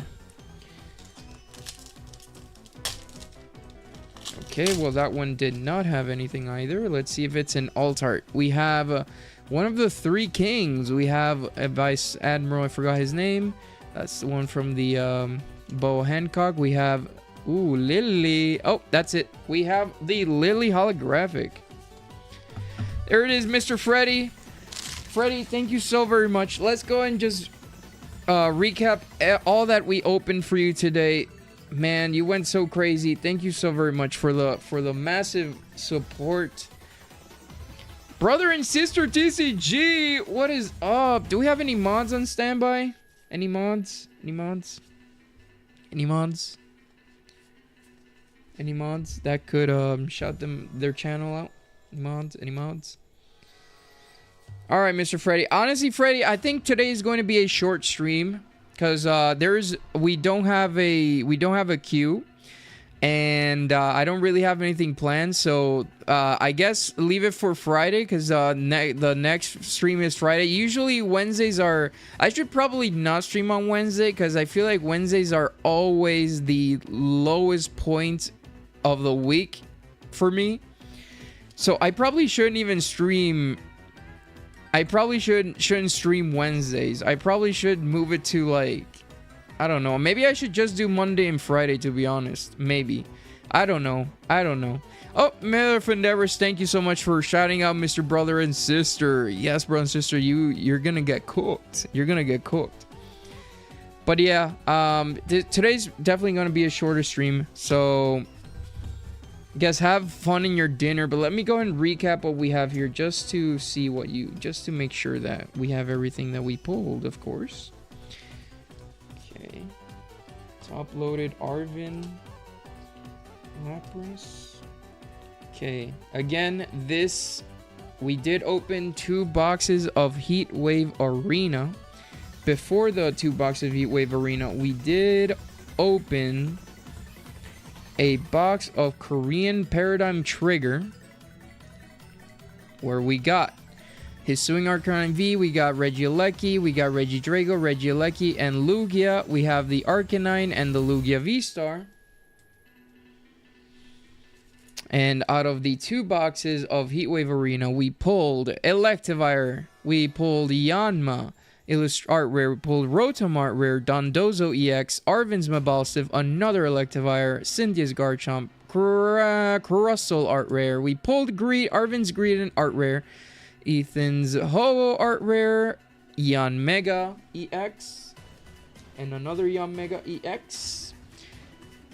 Okay, well that one did not have anything either. Let's see if it's an alt-art. We have one of the 3 kings. We have a Vice Admiral, I forgot his name. That's the one from the Bo Hancock. We have, ooh, Lily. Oh, that's it. We have the Lily holographic. There it is, Mr. Freddy. Freddy, thank you so very much. Let's go and just recap all that we opened for you today. Man, you went so crazy. Thank you so very much for the massive support. Brother and sister TCG, what is up? Do we have any mods on standby? Any mods? Any mods? Any mods? Any mods that could shout their channel out? Any mods? Any mods? All right, Mr. Freddy. Honestly, Freddy, I think today is going to be a short stream because we don't have a queue, and I don't really have anything planned. So I guess leave it for Friday because the next stream is Friday. Usually Wednesdays are. I should probably not stream on Wednesday because I feel like Wednesdays are always the lowest point of the week for me. So I probably shouldn't even stream. I probably shouldn't stream Wednesdays. I probably should move it to, like, I don't know. Maybe I should just do Monday and Friday, to be honest. Maybe. I don't know. I don't know. Oh, Miller of Endeavors, thank you so much for shouting out Mr. Brother and Sister. Yes, brother and sister, you're gonna get cooked. You're gonna get cooked. But yeah, today's definitely gonna be a shorter stream. So I guess have fun in your dinner, but let me go and recap what we have here just to see just to make sure that we have everything that we pulled, of course. Okay. Top loaded Arvin Lapras. Okay. Again, we did open 2 boxes of Heat Wave Arena. Before the 2 boxes of Heat Wave Arena, we did open a box of Korean Paradigm Trigger, where we got his Swing Arcanine V, we got Regieleki, we got Regidrago, Regieleki, and Lugia. We have the Arcanine and the Lugia V-Star. And out of the 2 boxes of Heatwave Arena, we pulled Electivire, we pulled Yanma, Art Rare, we pulled Rotom Art Rare, Dondozo EX, Arvin's Mabalsive, another Electivire, Cynthia's Garchomp, Crustle Art Rare. We pulled Arvin's Greedent Art Rare, Ethan's Ho Art Rare, Yan Mega EX, and another Yan Mega EX.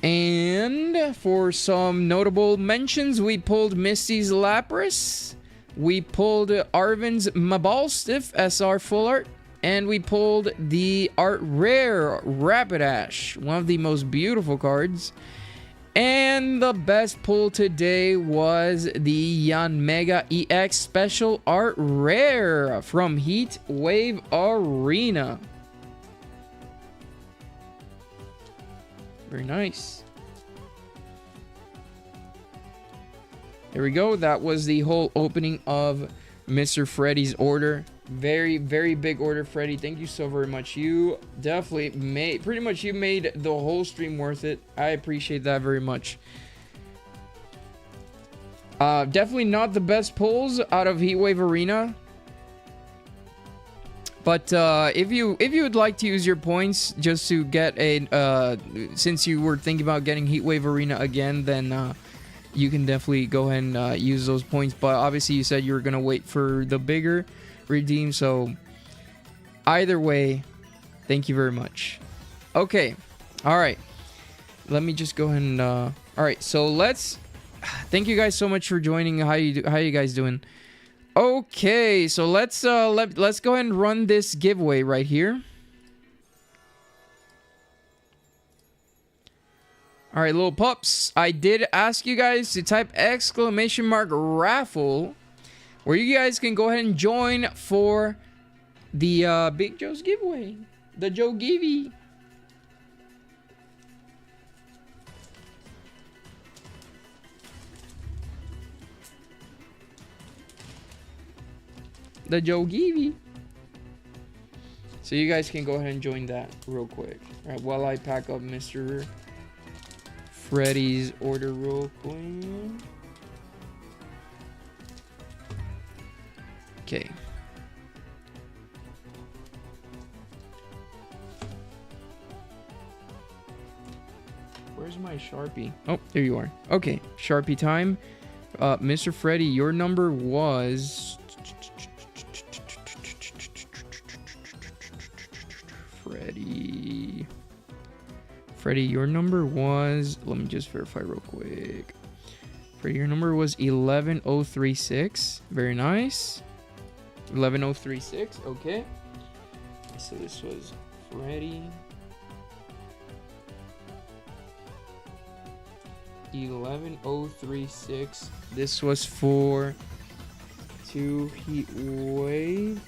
And And for some notable mentions, we pulled Misty's Lapras, we pulled Arvin's Mabalstiff SR Full Art, and we pulled the Art Rare Rapidash, one of the most beautiful cards. And the best pull today was the Yanmega EX Special Art Rare from Heat Wave Arena. Very nice. There we go. That was the whole opening of Mr. Freddy's order. Very, very big order, Freddy. Thank you so very much. You definitely made, pretty much you made the whole stream worth it. I appreciate that very much. Definitely not the best pulls out of Heatwave Arena. But if you would like to use your points just to get a, since you were thinking about getting Heatwave Arena again, then you can definitely go ahead and use those points. But obviously you said you were going to wait for the bigger redeem, so either way, thank you very much. Okay, all right, let me just go ahead and all right, so let's thank you guys so much for joining. How you guys doing? Okay, so let's go ahead and run this giveaway right here. All right, little pups, I did ask you guys to type !raffle, where you guys can go ahead and join for the Big Joe's giveaway. The Joe Givey. The Joe Givey. So you guys can go ahead and join that real quick. All right, while I pack up Mr. Freddy's order real quick. Okay. Where's my Sharpie? Oh, there you are. Okay, Sharpie time. Mr. Freddy, your number was... Freddy, your number was... Let me just verify real quick. Freddy, your number was 11036. Very nice. 11036, okay. So this was Freddy. 11036. This was for 2 Heat Wave.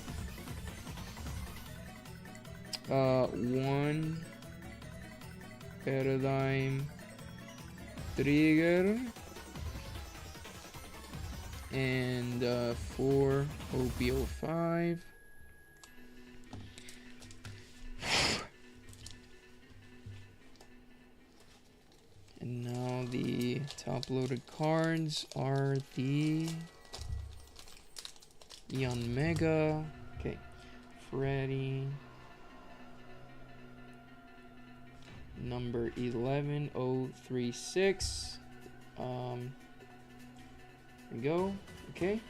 1 Paradigm Trigger. And 4 OP05. And now the top loaded cards are the Yanmega. Okay, Freddy. Number 11036. There we go. Okay.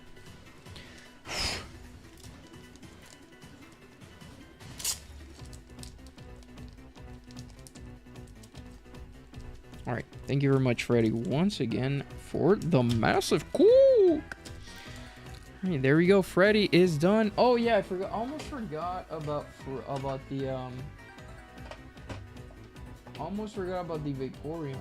All right. Thank you very much, Freddy, once again for the massive cook. All right, there we go. Freddy is done. Oh yeah, I forgot. Almost forgot about the Almost forgot about the Vaporeons.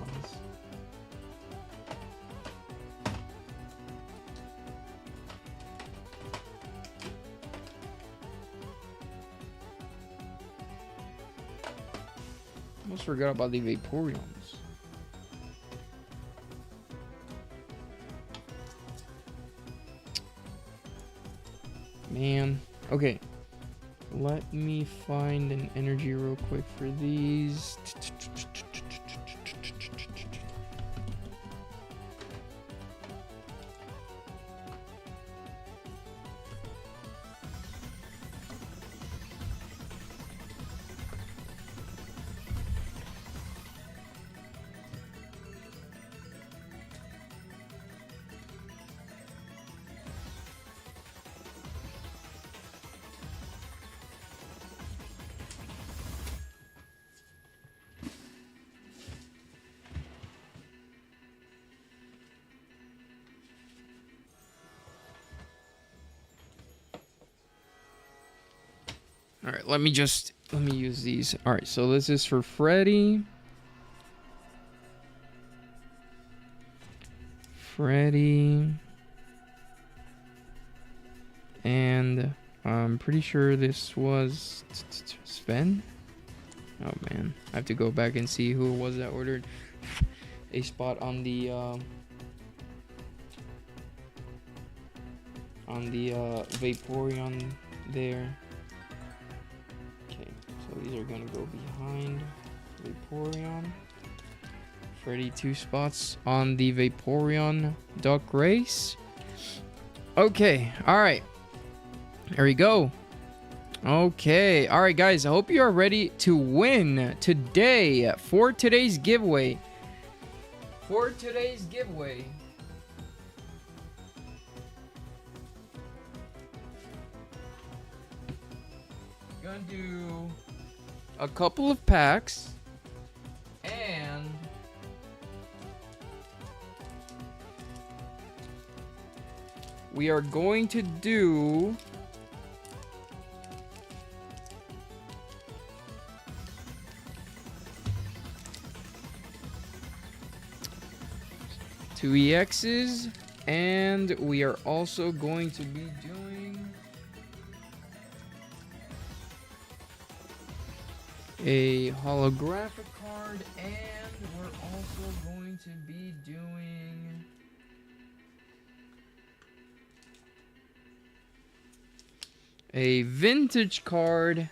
Almost forgot about the Vaporeons. Man. Okay. Let me find an energy real quick for these. All right, let me use these. All right, so this is for Freddy. And I'm pretty sure this was Sven. Oh man, I have to go back and see who it was that ordered a spot on the Vaporeon there. Okay, so these are gonna go behind Vaporeon. Freddy 2 spots on the Vaporeon Duck Race. Okay, alright. There we go. Okay, alright guys, I hope you are ready to win today for today's giveaway. Gonna do a couple of packs and we are going to do two EXs, and we are also going to be doing a holographic card, and we're also going to be doing a vintage card,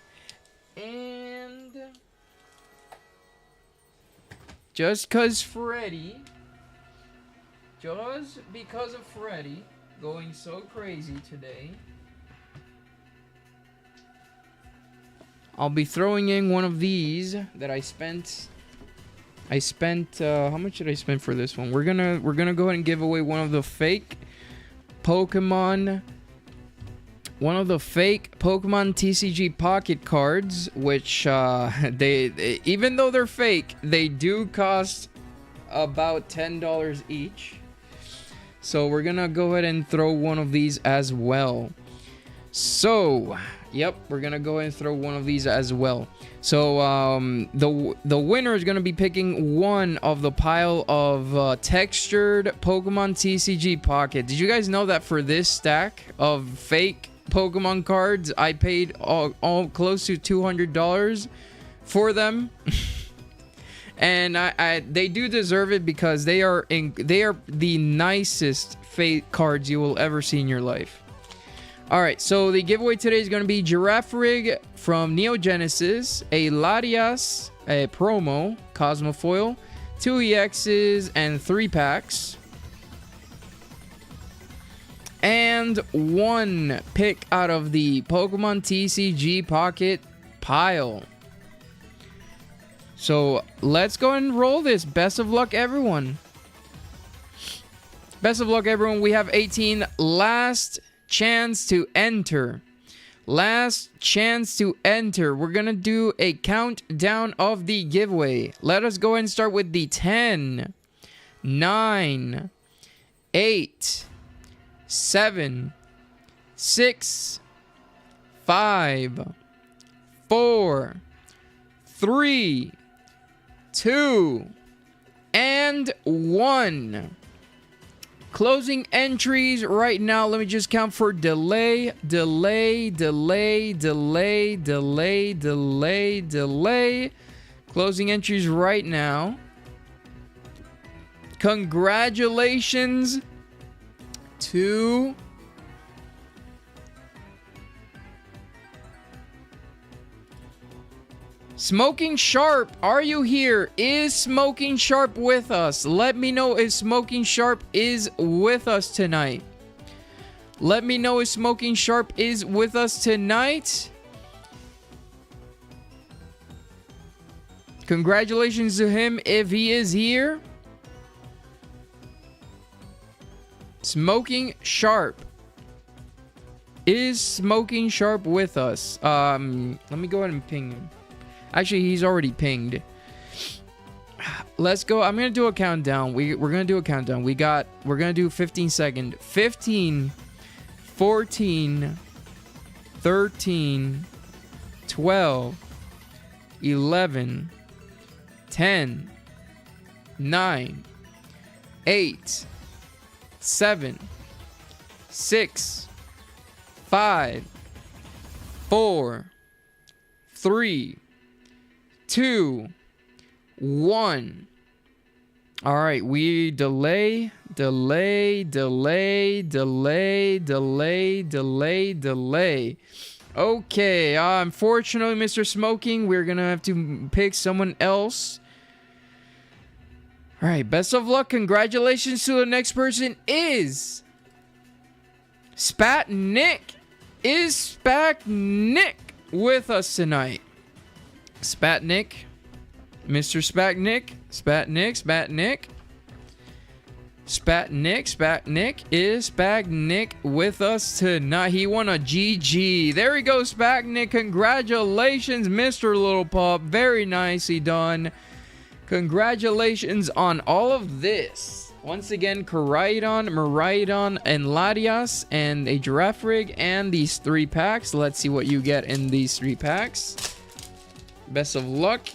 and just because of Freddy going so crazy today, I'll be throwing in one of these that I spent how much did I spend for this one? We're gonna go ahead and give away one of the fake Pokemon TCG pocket cards, which they even though they're fake, they do cost about $10 each. So we're gonna go ahead and throw one of these as well. So yep, we're gonna go ahead and throw one of these as well. So the winner is gonna be picking one of the pile of textured Pokemon TCG pocket. Did you guys know that for this stack of fake Pokemon cards, I paid all close to $200 for them? And they do deserve it because they are the nicest fake cards you will ever see in your life. All right, so the giveaway today is going to be Girafarig from Neo Genesis, a Latias, a promo Cosmofoil, 2 EXs, and 3 packs, and 1 pick out of the Pokemon TCG pocket pile. So let's go and roll this. Best of luck, everyone. Best of luck, everyone. We have 18. Last chance to enter. Last chance to enter. We're gonna do a countdown of the giveaway. Let us go and start with the 10, 9, 8, 7, 6, 5, 4, 3, 2, and 1. Closing entries right now. Let me just count for delay. Closing entries right now. Congratulations to Smoking Sharp. Are you here? Is Smoking Sharp with us? Let me know if Smoking Sharp is with us tonight. Let me know if Smoking Sharp is with us tonight. Congratulations to him if he is here. Smoking Sharp. Is Smoking Sharp with us? Let me go ahead and ping him. Actually, he's already pinged. Let's go. I'm going to do a countdown. We're going to do a countdown. We're going to do 15 seconds. 15, 14, 13, 12, 11, 10, 9, 8, 7, 6, 5, 4, 3, 2, 1. All right, we delay. Okay, unfortunately, Mr. Smoking, we're gonna have to pick someone else. All right, best of luck. Congratulations to the next person is Spat Nick. Is Spat Nick with us tonight? Spat Nick, Mr. Spat Nick, Spat Nick, Spat Nick. Spat Nick is Spat Nick with us tonight. He won a GG. There he goes, Spat Nick. Congratulations, Mr. Little Pup. Very nicely done. Congratulations on all of this. Once again, Koraidon, Miraidon, and Latias, and a Giraffe Rig, and these 3 packs. Let's see what you get in these 3 packs. Best of luck.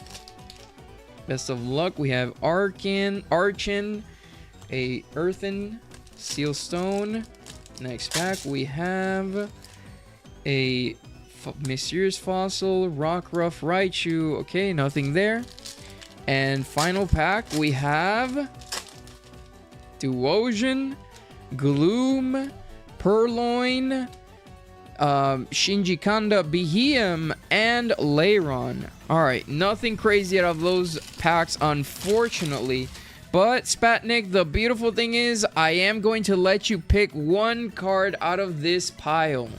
Best of luck. We have Archin, a Earthen, Seal Stone. Next pack, we have a Mysterious Fossil, Rockruff, Raichu. Okay, nothing there. And final pack, we have Duosion, Gloom, Purloin, Shinjikanda, Behemoth, and Lairon. Alright, nothing crazy out of those packs, unfortunately. But, Spatnik, the beautiful thing is, I am going to let you pick one card out of this pile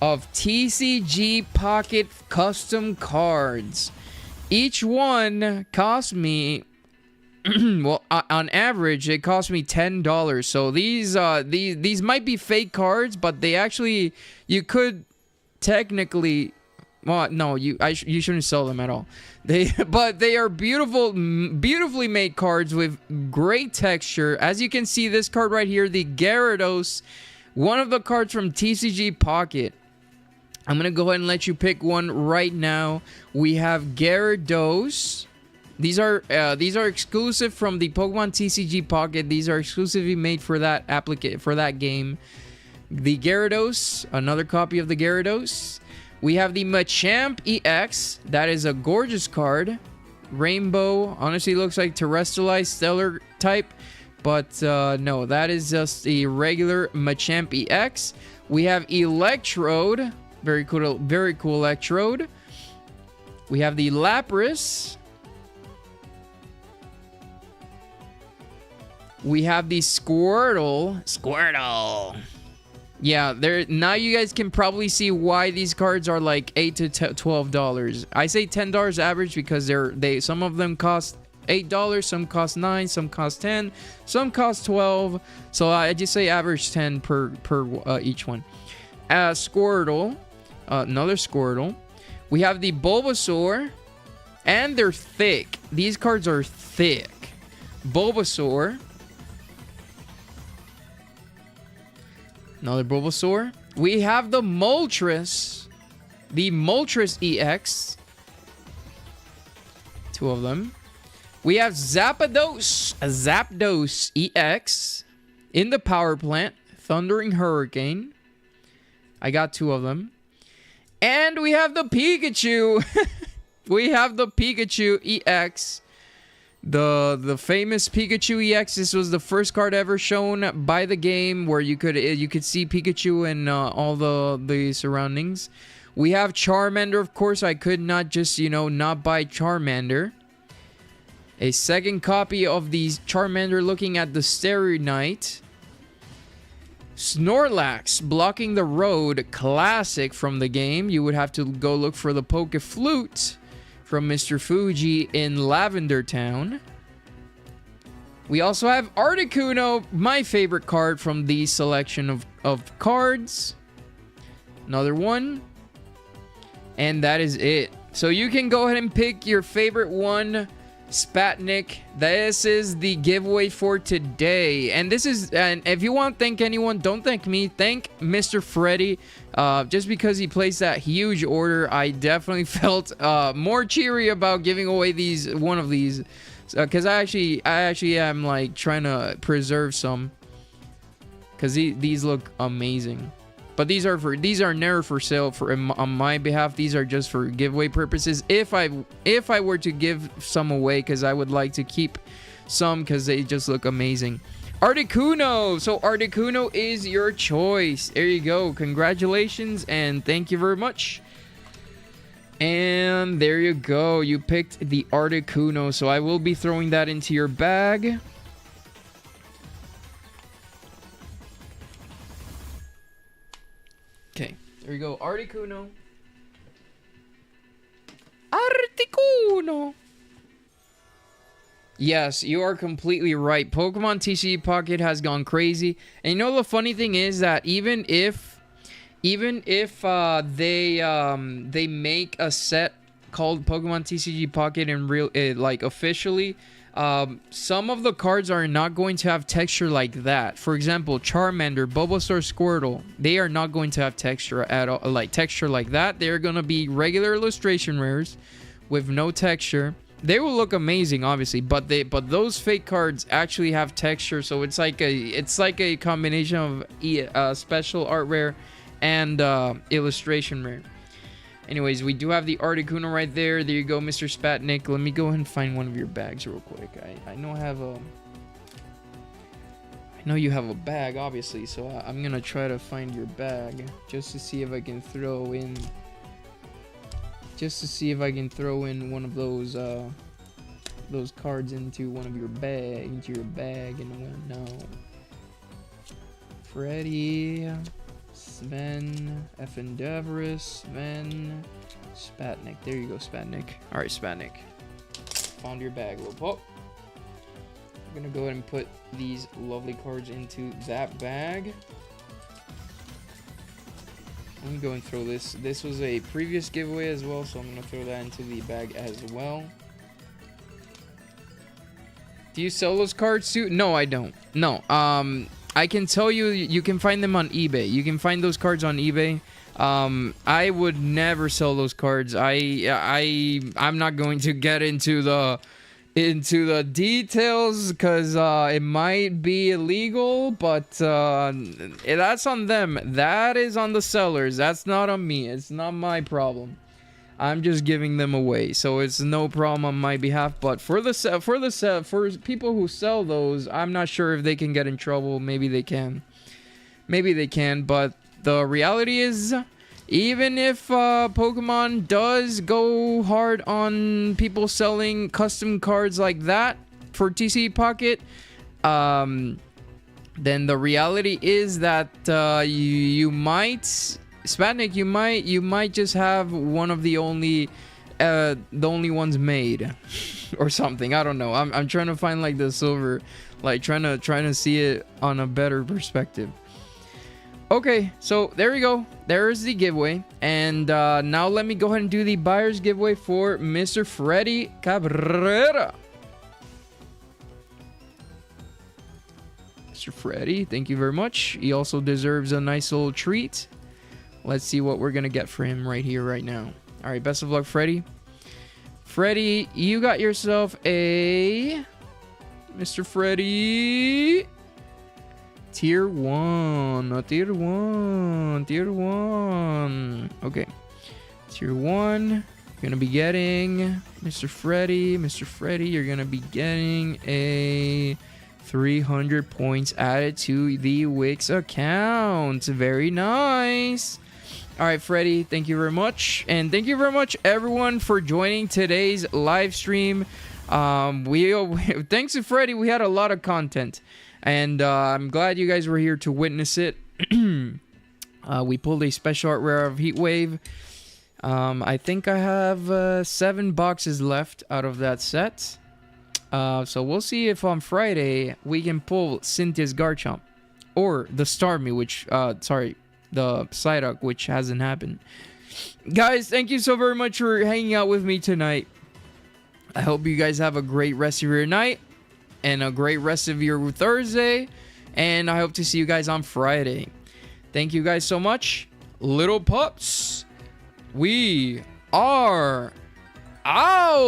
of TCG Pocket Custom Cards. Each one cost me, well, on average, it cost me $10. So these might be fake cards, but they actually, you could technically, well, no, you shouldn't sell them at all. But they are beautifully made cards with great texture. As you can see, this card right here, the Gyarados, one of the cards from TCG Pocket. I'm gonna go ahead and let you pick one right now. We have Gyarados. These are exclusive from the Pokemon TCG Pocket. These are exclusively made for that game. The Gyarados, another copy of the Gyarados. We have the Machamp EX. That is a gorgeous card. Rainbow. Honestly, looks like Terrestrialized Stellar type. But no, that is just the regular Machamp EX. We have Electrode. Very cool Electrode. We have the Lapras. We have the Squirtle. Yeah, now you guys can probably see why these cards are like $8 to $12. I say $10 average because some of them cost $8, some cost $9, some cost $10, some cost $12. So I just say average 10 per each one. Squirtle, another Squirtle. We have the Bulbasaur, and they're thick. These cards are thick. Bulbasaur. Another Bulbasaur. We have the Moltres. The Moltres EX. 2 of them. We have Zapdos. A Zapdos EX. In the Power Plant. Thundering Hurricane. I got 2 of them. And we have the Pikachu. We have the Pikachu EX. The famous Pikachu EX. This was the first card ever shown by the game where you could see Pikachu and all the surroundings. We have Charmander, of course. I could not just, not buy Charmander. A second copy of the Charmander looking at the Starry Night. Snorlax, Blocking the Road, classic from the game. You would have to go look for the Poke Flute from Mr. Fuji in Lavender Town. We also have Articuno, my favorite card from the selection of cards. Another one. And that is it. So you can go ahead and pick your favorite one Spatnik, this is the giveaway for today. And this is, and if you want to thank anyone, don't thank me. Thank Mr. Freddy. Just because he placed that huge order, I definitely felt more cheery about giving away one of these. Because I actually am like trying to preserve some. Because these look amazing. But these are never for sale on my behalf. These are just for giveaway purposes. If I were to give some away, because I would like to keep some because they just look amazing. Articuno. So Articuno is your choice. There you go. Congratulations and thank you very much. And there you go. You picked the Articuno. So I will be throwing that into your bag. Okay, there you go. Articuno. Articuno. Yes, you are completely right. Pokemon TCG Pocket has gone crazy. And you know the funny thing is that even if they make a set called Pokemon TCG Pocket in real like officially, some of the cards are not going to have texture like that. For example, Charmander, Bulbasaur, Squirtle, they are not going to have texture at all, like texture like that. They're going to be regular illustration rares with no texture. They will look amazing, obviously, but those fake cards actually have texture, so it's like a combination of special art rare and illustration rare. Anyways, we do have the Articuno right there. There you go, Mr. Spatnik. Let me go ahead and find one of your bags real quick. I know you have a bag, obviously, so I'm gonna try to find your bag just to see if I can throw in one of those cards into one of your bag and whatnot. Freddy, Sven, F. Endeavorus, Sven, Spatnik. There you go, Spatnik. Alright, Spatnik. Found your bag, little pup. I'm gonna go ahead and put these lovely cards into that bag. Let me go and throw this. This was a previous giveaway as well, so I'm gonna throw that into the bag as well. Do you sell those cards too? No, I don't. No. I can tell you, you can find them on eBay. You can find those cards on eBay. I would never sell those cards. I'm not going to get into the details because it might be illegal, but that's on them. That is on the sellers. That's not on me. It's not my problem. I'm just giving them away, so it's no problem on my behalf. But for people who sell those, I'm not sure if they can get in trouble. Maybe they can. But the reality is, even if Pokemon does go hard on people selling custom cards like that for TCG Pocket, then the reality is that you might. Spatnik, you might just have one of the only ones made, or something. I don't know. I'm trying to find like the silver, like trying to see it on a better perspective. Okay, so there we go. There's the giveaway, and now let me go ahead and do the buyer's giveaway for Mr. Freddy Cabrera. Mr. Freddy, thank you very much. He also deserves a nice little treat. Let's see what we're going to get for him right here, right now. All right, best of luck, Freddy. Freddy, you got yourself a... Mr. Freddy... Tier 1. Tier 1. Tier 1. Okay. Tier 1. You're going to be getting... Mr. Freddy. Mr. Freddy, you're going to be getting a... 300 points added to the Wix account. Very nice. All right, Freddy, thank you very much. And thank you very much, everyone, for joining today's live stream. Thanks to Freddy, we had a lot of content. And I'm glad you guys were here to witness it. We pulled a special art rare of Heatwave. I think I have 7 boxes left out of that set. So we'll see if on Friday we can pull Cynthia's Garchomp. Or the Starmie, which, the Psyduck, which hasn't happened. Guys, thank you so very much for hanging out with me tonight. I hope you guys have a great rest of your night and a great rest of your Thursday. And I hope to see you guys on Friday. Thank you guys so much. Little pups, we are out.